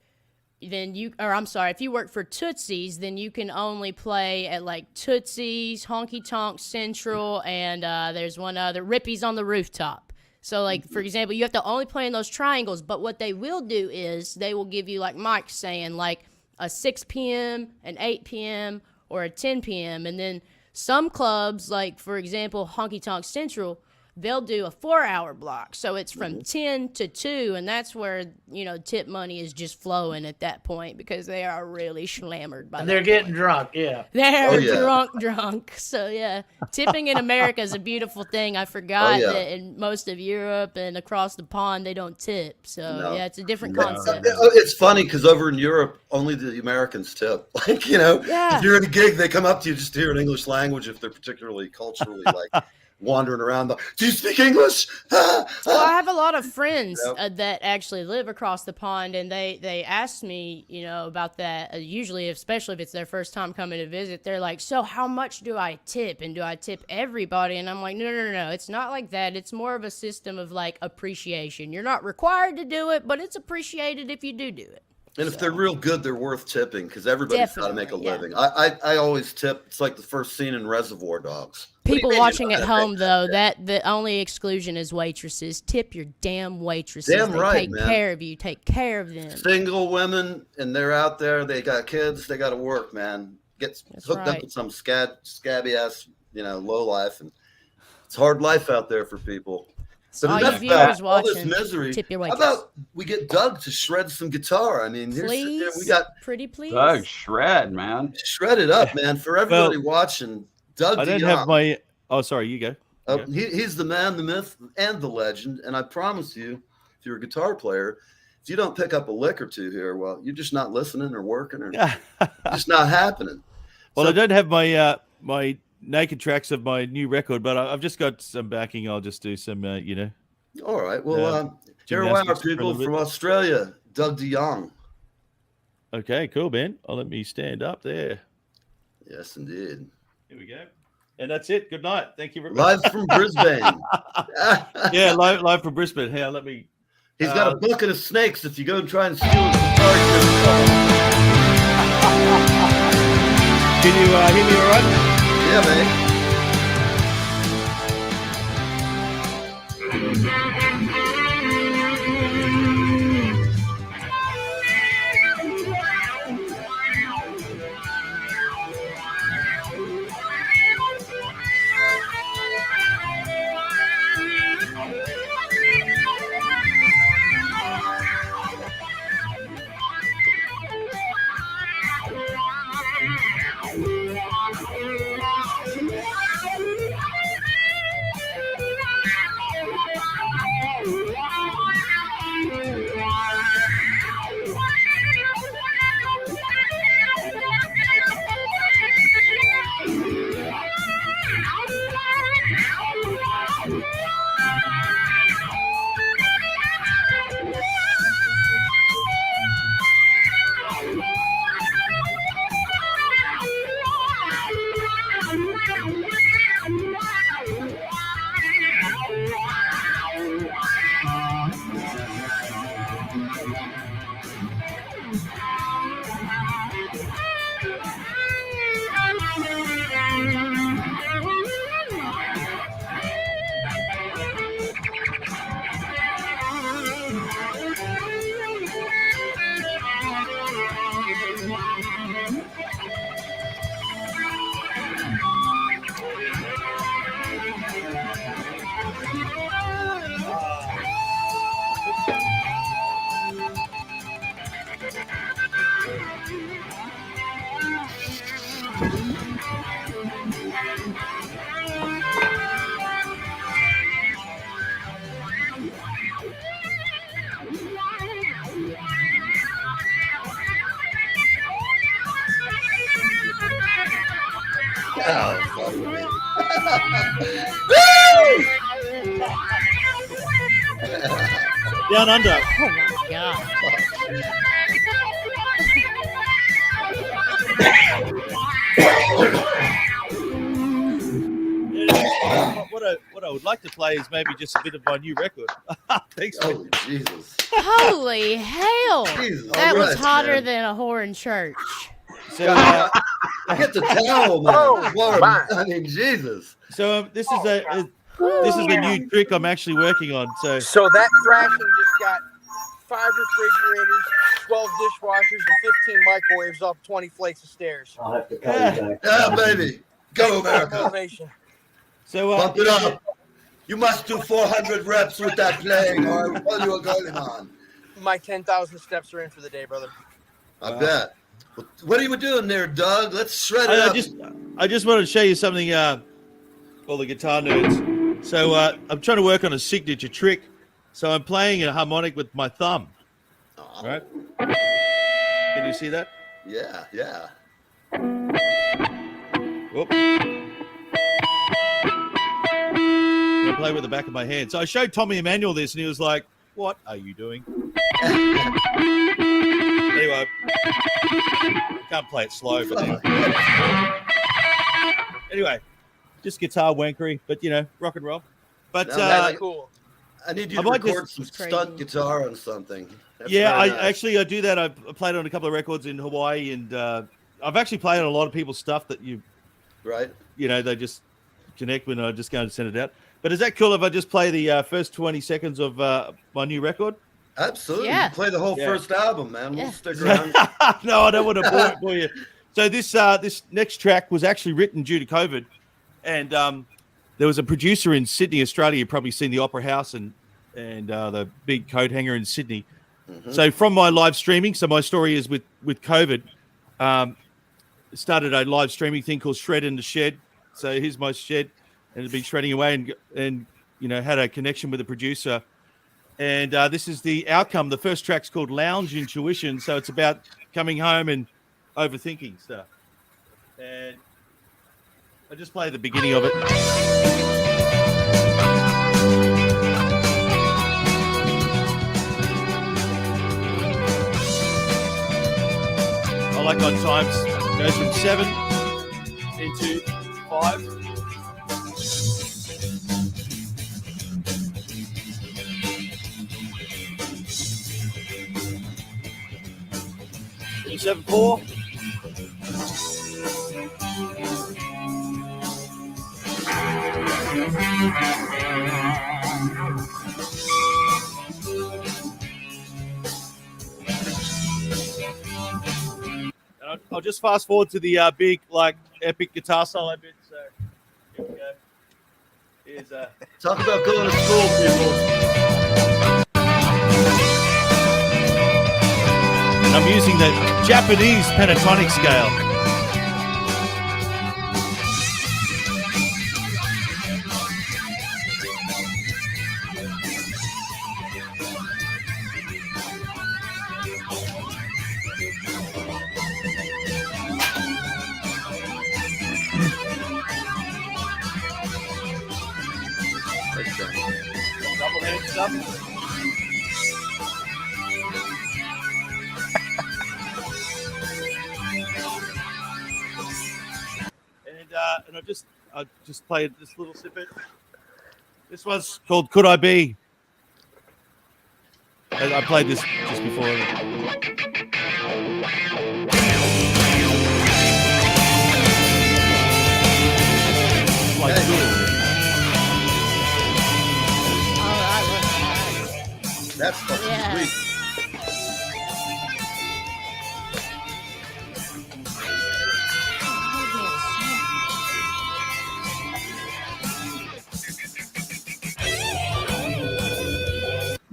then if you work for Tootsie's, then you can only play at like Tootsie's, Honky Tonk Central, and there's one other, Rippy's on the Rooftop. So like, for example, you have to only play in those triangles, but what they will do is they will give you, like Mike's saying, like a 6 p.m., an 8 p.m., or a 10 p.m., and then some clubs, like for example, Honky Tonk Central, they'll do a 4-hour block. So it's from 10 to 2, and that's where, tip money is just flowing at that point because they are really slammered by And they're getting drunk, yeah. They're drunk. So, yeah, tipping in America is a beautiful thing. I forgot that in most of Europe and across the pond, they don't tip. So, yeah, it's a different concept. It's funny because over in Europe, only the Americans tip. Like, if you're at a gig, they come up to you just to hear an English language if they're particularly culturally like wandering around. Do you speak English? Well, I have a lot of friends that actually live across the pond, and they asked me, about that. Usually, especially if it's their first time coming to visit, they're like, "So, how much do I tip? And do I tip everybody?" And I'm like, "No. It's not like that. It's more of a system of like appreciation. You're not required to do it, but it's appreciated if you do it." And if they're real good, they're worth tipping because everybody's got to make a living. I always tip. It's like the first scene in Reservoir Dogs. People watching at home, though, that the only exclusion is waitresses. Tip your damn waitresses. Damn they right, take man. care of you. Take care of them. Single women, and they're out there. They got kids. They got to work, man. Get hooked up with some scabby ass, low life, and it's hard life out there for people. So all you viewers watching, all this misery. Tip your waitress. How about we get Doug to shred some guitar? I mean, we got please. Doug, shred, man. Shred it up, man. For everybody watching, Doug. I don't have my. Oh, sorry, you go. He's the man, the myth, and the legend. And I promise you, if you're a guitar player, if you don't pick up a lick or two here, well, you're just not listening or working or just not happening. Well, I don't have my my naked tracks of my new record, but I've just got some backing. I'll just do some, All right. Well, here are our people from Australia, Doug DeYoung. Okay, cool, man. I'll let me stand up there. Yes, indeed. Here we go. And that's it. Good night. Thank you very much. Live from Brisbane. Yeah, live from Brisbane. Here, let me. He's got a bucket of snakes. If you go and try and steal his guitar, you're in trouble. Can you hear me all right? Yeah, man. Down under. Oh my god. What I would like to play is maybe just a bit of my new record. Thanks. Man. Oh, Jesus. Holy hell! Jesus. That All was right, hotter man. than a whore in church. So, Get the towel, man. Oh, Warm. my. I mean, Jesus. this is a new trick I'm actually working on. So So that thrashing just got 5 refrigerators, 12 dishwashers, and 15 microwaves up 20 flights of stairs. I'll have to call you back. Yeah, baby. Go, America. Motivation. Pump it up. You must do 400 reps with that playing, or what are you going on? My 10,000 steps are in for the day, brother. I bet. What are you doing there, Doug? Let's shred it up. I just wanted to show you something, all the guitar nerds. So I'm trying to work on a signature trick. So I'm playing a harmonic with my thumb. Right? Can you see that? Yeah, yeah. Whoop. I play with the back of my hand. So I showed Tommy Emmanuel this, and he was like, "What are you doing?" Anyway, I can't play it slow, but anyway, just guitar wankery, but rock and roll. But That's Cool. I need you I to might record just- some stunt guitar on something. That's yeah, very I nice. do that. I played on a couple of records in Hawaii, and I've actually played on a lot of people's stuff that Right. they just connect when I just go and send it out. But is that cool if I just play the first 20 seconds of my new record? Absolutely. Yeah. You play the whole Yeah. first album, man. We'll Yeah. stick around. No, I don't want to bore you. So this next track was actually written due to COVID, and there was a producer in Sydney, Australia. You've probably seen the Opera House and the big coat hanger in Sydney. Mm-hmm. So from my live streaming, so my story is with COVID, started a live streaming thing called Shred in the Shed. So here's my shed, and it's been shredding away, and had a connection with the producer. And this is the outcome. The first track's called Lounge Intuition. So it's about coming home and overthinking stuff. And I just play the beginning of it. I like on times. It goes from 7 into 5. Seven four. And I'll just fast forward to the big, epic guitar solo bit. So here we go. Here's Talk about going to school, people. I'm using the Japanese pentatonic scale. Double hands up. And I just played this little snippet. This one's called "Could I Be." And I played this just before. Like cool. Oh, I love that. That's fucking Yeah. sweet.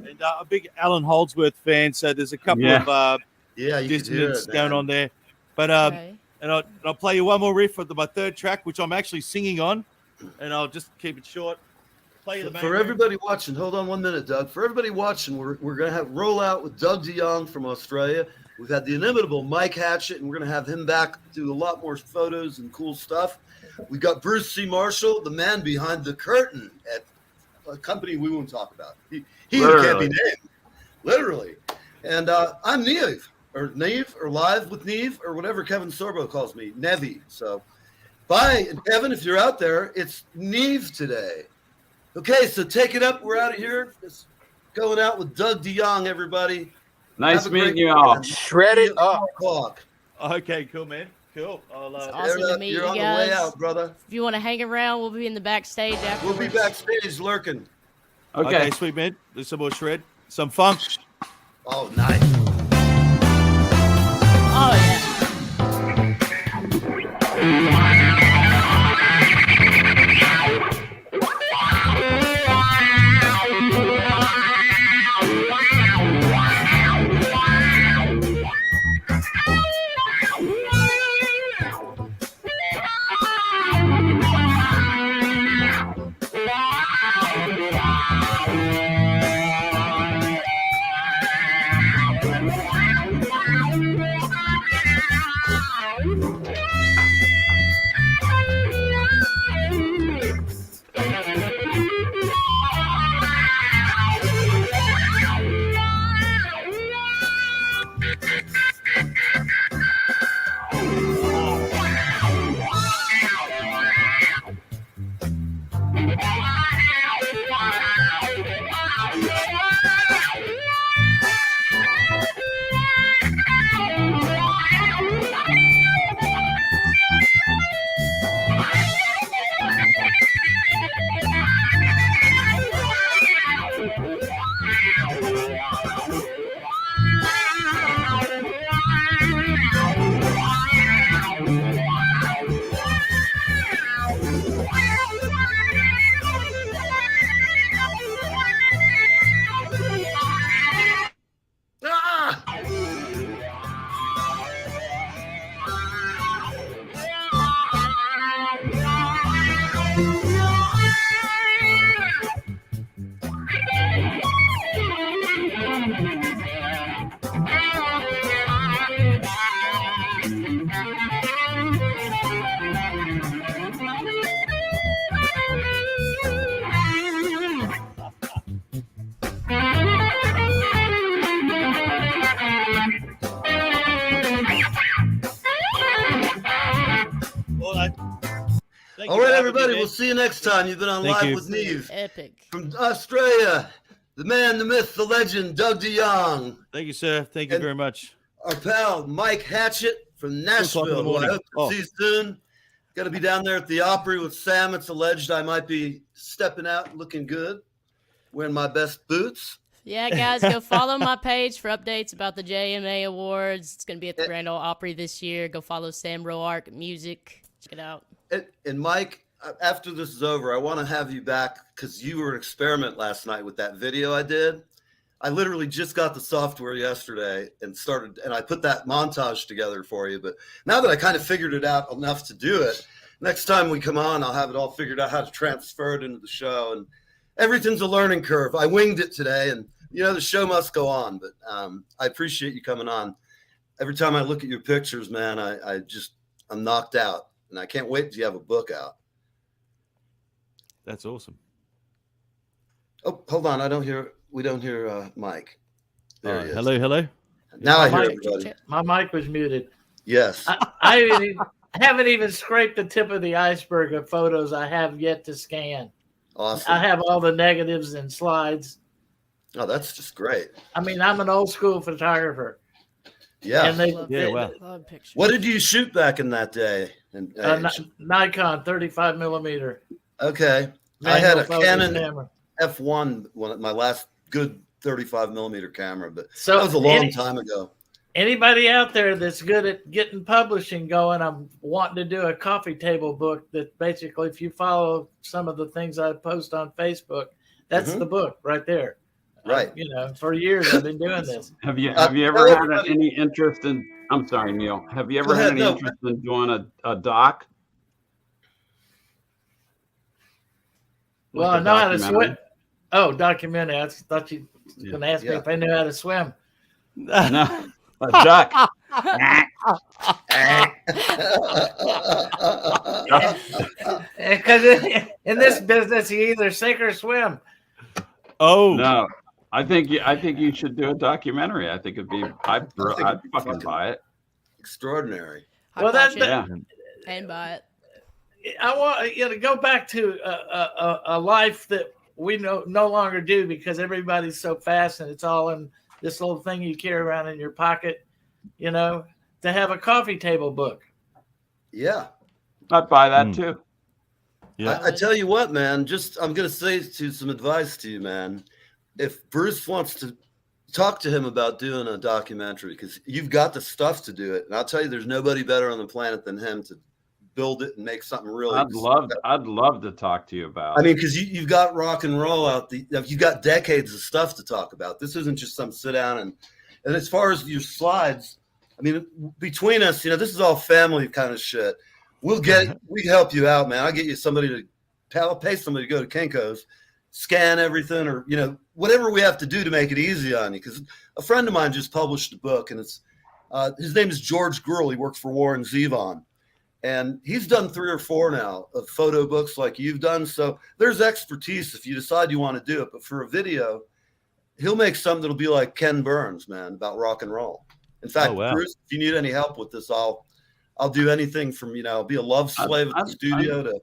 And a big Alan Holdsworth fan, so there's a couple Yeah. of Yeah, you can hear dissonance it, going man. on there. But Okay. and I'll play you one more riff of my third track, which I'm actually singing on, and I'll just keep it short. Play you the main For riff. everybody watching, hold on 1 minute, Doug. For everybody watching, we're going to have roll out with Doug DeYoung from Australia. We've had the inimitable Mike Hatchett, and we're going to have him back do a lot more photos and cool stuff. We got Bruce C. Marshall, the man behind the curtain at a company we won't talk about. He can't be named, literally. And I'm Neve, or Live with Neve, or whatever Kevin Sorbo calls me, Neve. So, bye. And Kevin, if you're out there, it's Neve today. Okay, so take it up. We're out of here. Just going out with Doug DeYoung, everybody. Nice meeting you all. Shred it up. Okay, cool, man. Cool. I'll, It's awesome to meet you're you on guys. the way out, brother. If you want to hang around, we'll be in the backstage afterwards. We'll be backstage lurking. Okay. sweet, man. There's some more shred. Some funk. Oh, nice. Oh, yeah. All right, everybody. We'll see you next time. You've been on Live with Neve. Epic. From Australia, the man, the myth, the legend, Doug DeYoung. Thank you, sir. Thank you very much. Our pal, Mike Hatchett from Nashville, who I hope to see soon. Got to be down there at the Opry with Sam. It's alleged I might be stepping out looking good, wearing my best boots. Yeah, guys, go follow my page for updates about the JMA Awards. It's going to be at the Grand Ole Opry this year. Go follow Sam Roark Music. Check it out. And Mike, after this is over, I want to have you back because you were an experiment last night with that video I did. I literally just got the software yesterday and I put that montage together for you. But now that I kind of figured it out enough to do it, next time we come on, I'll have it all figured out how to transfer it into the show. And everything's a learning curve. I winged it today, and the show must go on. But I appreciate you coming on. Every time I look at your pictures, man, I'm knocked out, and I can't wait till you have a book out. That's awesome. Oh, hold on. We don't hear Mike. There he is. Hello. Now I hear everybody. My mic was muted. Yes. I haven't even scraped the tip of the iceberg of photos I have yet to scan. Awesome. I have all the negatives and slides. Oh, that's just great. I mean, I'm an old school photographer. Yeah. And what did you shoot back in that day? Nikon 35 millimeter. Okay. Manual I had a Canon camera. F1, my last good 35 millimeter camera, but that was a long time ago. Anybody out there that's good at getting publishing going, I'm wanting to do a coffee table book that basically, if you follow some of the things I post on Facebook, that's the book right there. Right. For years I've been doing this. Have you ever had any interest in? I'm sorry, Neil. Have you ever had any interest in doing a doc? Well, I know how to swim. Oh, documentary. I thought you were going to ask me if I knew how to swim. No, a duck. Because in this business, you either sink or swim. Oh, No, I think you should do a documentary. I think it'd be. I'd fucking buy it. Extraordinary. I Well, watch it Yeah. and buy it. I want you to go back to a life that we no longer do because everybody's so fast and it's all in this little thing you carry around in your pocket. To have a coffee table book. Yeah. I'd buy that too. yeah. I tell you what, man, I'm going to say some advice to you, man. If Bruce wants to talk to him about doing a documentary, because you've got the stuff to do it. And I'll tell you, there's nobody better on the planet than him to build it and make something really. I'd love to talk to you about. I mean, because you've got rock and roll you've got decades of stuff to talk about. This isn't just some sit down and as far as your slides, I mean, between us, this is all family kind of shit. We help you out, man. I'll get you I'll pay somebody to go to Kinko's, scan everything, or whatever we have to do to make it easy on you. Because a friend of mine just published a book, and it's his name is George Gurl. He works for Warren Zevon, and he's done 3 or 4 now of photo books like you've done. So there's expertise if you decide you want to do it. But for a video, he'll make something that'll be like Ken Burns, man, about rock and roll. In fact, Bruce, if you need any help with this, I'll do anything from, be a love slave at the studio to.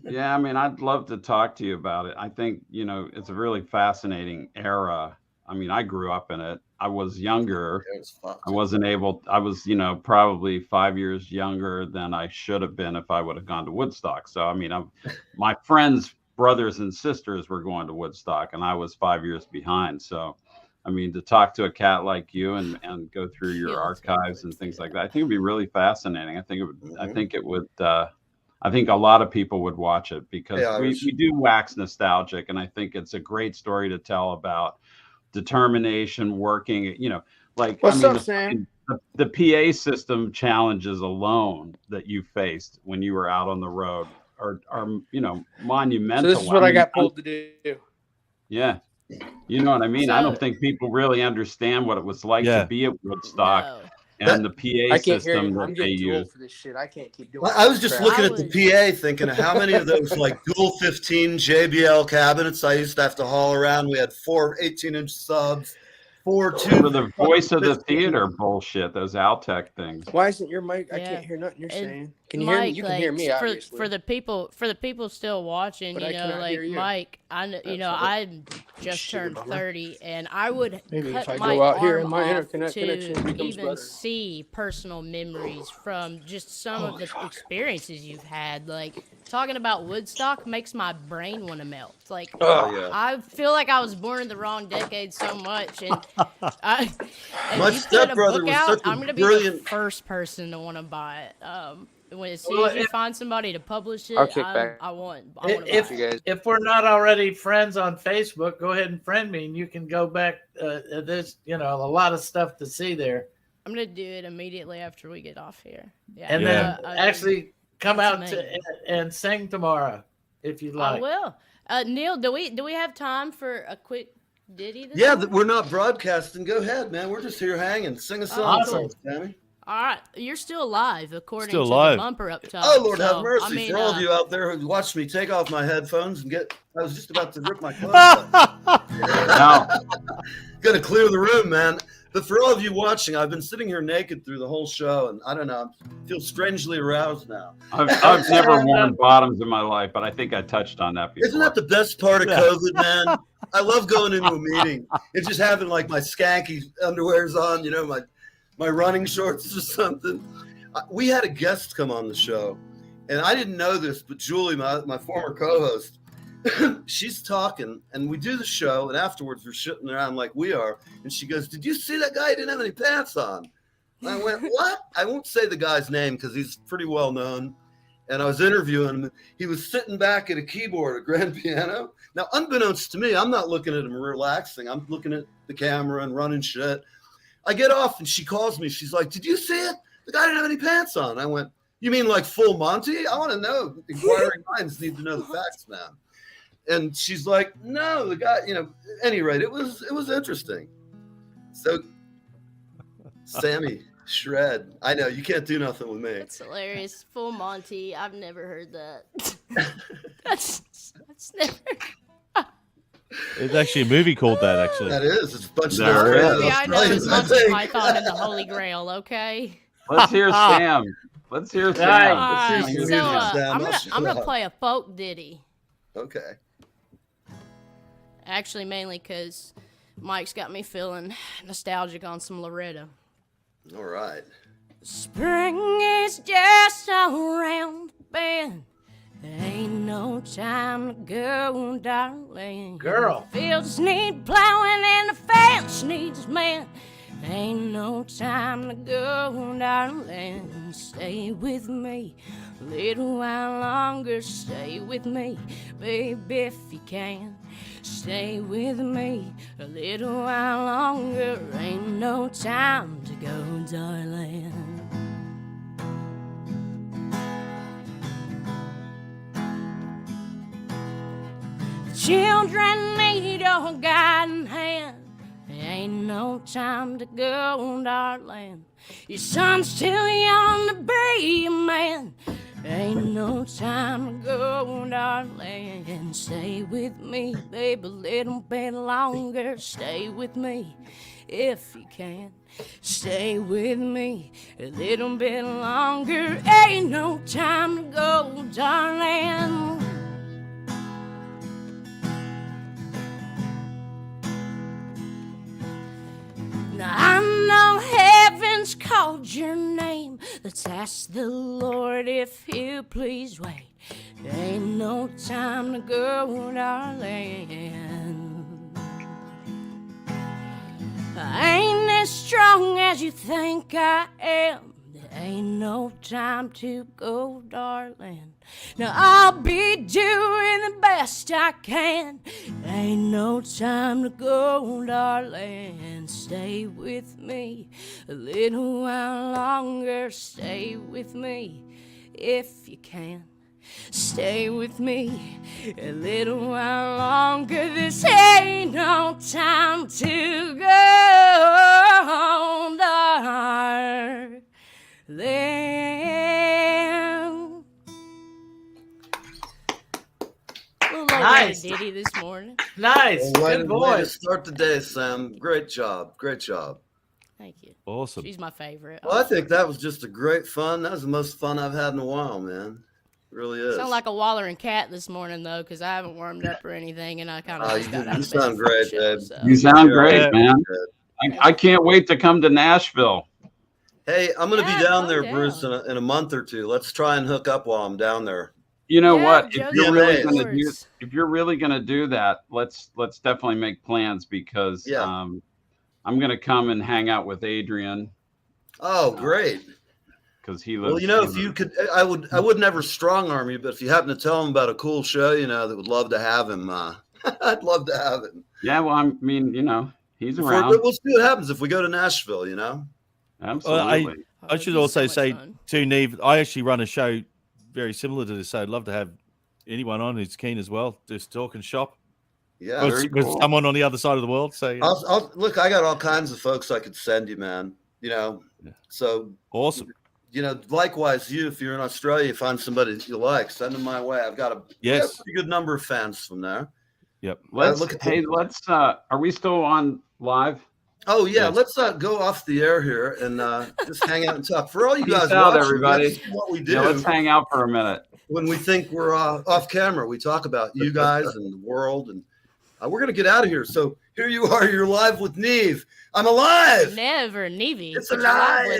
Yeah, I mean, I'd love to talk to you about it. I think, it's a really fascinating era. I mean, I grew up in it. I was younger. I was, probably 5 years younger than I should have been if I would have gone to Woodstock. So, I mean, my friends, brothers and sisters were going to Woodstock and I was 5 years behind. So, I mean, to talk to a cat like you and go through your archives and things like that, I think it'd be really fascinating. I think it would. I think a lot of people would watch it because we do wax nostalgic, and I think it's a great story to tell about determination, working. What's up, Sam? The PA system challenges alone that you faced when you were out on the road are monumental. So this is what I got pulled to do. Yeah. You know what I mean? I don't think people really understand what it was like to be at Woodstock and the PA system that they use. For this shit. I can't keep doing. I was just looking at the PA, thinking of how many of those like dual 15 JBL cabinets I used to have to haul around. We had 4 18-inch subs, 4 2. For the voice of the theater bullshit, those Altec things. Why isn't your mic? I can't hear nothing you're saying. Can you hear me? You can hear me, obviously. For the people still watching, Mike, I just turned 30, and I would cut my arm off to even see personal memories from just some of the experiences you've had. Like, talking about Woodstock makes my brain want to melt. Like, I feel like I was born in the wrong decade so much, and my stepbrother was such a I'm going to be the first person to want to buy it. As soon as you find somebody to publish it, I want to buy it. If we're not already friends on Facebook, go ahead and friend me, and you can go back. There's a lot of stuff to see there. I'm gonna do it immediately after we get off here. Yeah, and then actually come out and sing tomorrow if you'd like. I will. Neil, do we have time for a quick ditty? We're not broadcasting. Go ahead, man. We're just here hanging. Sing a song, Sammy. All right, you're still alive according to the bumper up top. Oh, Lord have mercy. For all of you out there who watched me take off my headphones and I was just about to rip my clothes off. Gonna clear the room, man. But for all of you watching, I've been sitting here naked through the whole show, and I don't know, I feel strangely aroused now. I've never worn bottoms in my life, but I think I touched on that before. Isn't that the best part of COVID, man? I love going into a meeting and just having like my skanky underwears on, my running shorts or something. We had a guest come on the show, and I didn't know this, but Julie, my former co-host, she's talking, and we do the show, and afterwards we're shitting around like we are, and she goes, "Did you see that guy? He didn't have any pants on." And I went, "What?" I won't say the guy's name because he's pretty well known, and I was interviewing him. He was sitting back at a keyboard, a grand piano. Now, unbeknownst to me, I'm not looking at him relaxing. I'm looking at the camera and running shit. I get off and she calls me. She's like, "Did you see it? The guy didn't have any pants on." I went, "You mean like full Monty? I want to know. Inquiring minds need to know the facts, man." And she's like, "No, the guy, at any rate, it was interesting." So, Sammy, Shred. I know you can't do nothing with me. That's hilarious. Full Monty. I've never heard that. that's never. There's actually a movie called that. Actually, That is. It's a bunch of There those is. crazy I know it's Australians, I Monty think. Python and the Holy Grail. Okay. Let's hear Sam. Let's hear Sam. Nice. All right. see some So music, Sam. I'm I'll gonna shut up. play a folk ditty. Okay. Actually, mainly because Mike's got me feeling nostalgic on some Loretta. All right. Spring is just around the bend. Ain't no time to go, darling. Girl. Fields need plowing and the fence needs man. Ain't no time to go, darling. Stay with me a little while longer. Stay with me, baby, if you can. Stay with me a little while longer. Ain't no time to go, darling. Children need your guiding hand. Ain't no time to go, darling. Your son's too young to be a man. Ain't no time to go, darling. Stay with me, baby, a little bit longer. Stay with me if you can. Stay with me a little bit longer. Ain't no time to go, darling. Now I know heaven's called your name. Let's ask the Lord if he'll please wait. Ain't no time to go, darling. I ain't as strong as you think I am. There ain't no time to go, darling. Now I'll be doing the best I can. Ain't no time to go, darling. Stay with me a little while longer. Stay with me if you can. Stay with me a little while longer. This ain't no time to go, darling. Nice. Ditty this morning. Nice. Well, Good way to voice. start the day, Sam. Great job. Great job. Thank you. awesome. She's my favorite. Well, I think that was just a great fun. That was the most fun I've had in a while, man. It really is. Sound like a wallering cat this morning though, because I haven't warmed up or anything, and I kind of just got out you of bed sound for the great, show, babe. so. You sound great, Yeah. man. I can't wait to come to Nashville. Hey, I'm going to Yeah, be down calm there, down. Bruce, in a month or two. Let's try and hook up while I'm down there. You know Yeah, what? Joe's If you're really gonna do that, let's definitely make plans because Yeah. I'm gonna come and hang out with Adrian Oh, great. because he lives. Well, if you could, I would never strong arm you, but if you happen to tell him about a cool show, that would love to have him. I'd love to have him. Yeah, well, he's But around. we'll see what happens if we go to Nashville. Absolutely. I should also say to Neve, I actually run a show very similar to this, so I'd love to have anyone on who's keen as well. Just talk and shop. Yeah. With very cool. someone on the other side of the world. So I'll look. I got all kinds of folks I could send you, man. So awesome. Likewise, if you're in Australia, you find somebody that you like, send them my way. I've got a pretty good number of fans from there. Yep. Are we still on live? Oh yeah, Yes. let's go off the air here and just hang out and talk. For all you Peace guys out, watching, everybody. that's what we do. Yeah, let's hang out for a minute. When we think we're off camera, we talk about you guys and the world, and we're gonna get out of here. So here you are, you're live with Neve. I'm alive. Never, Neve. It's Put your love alive. with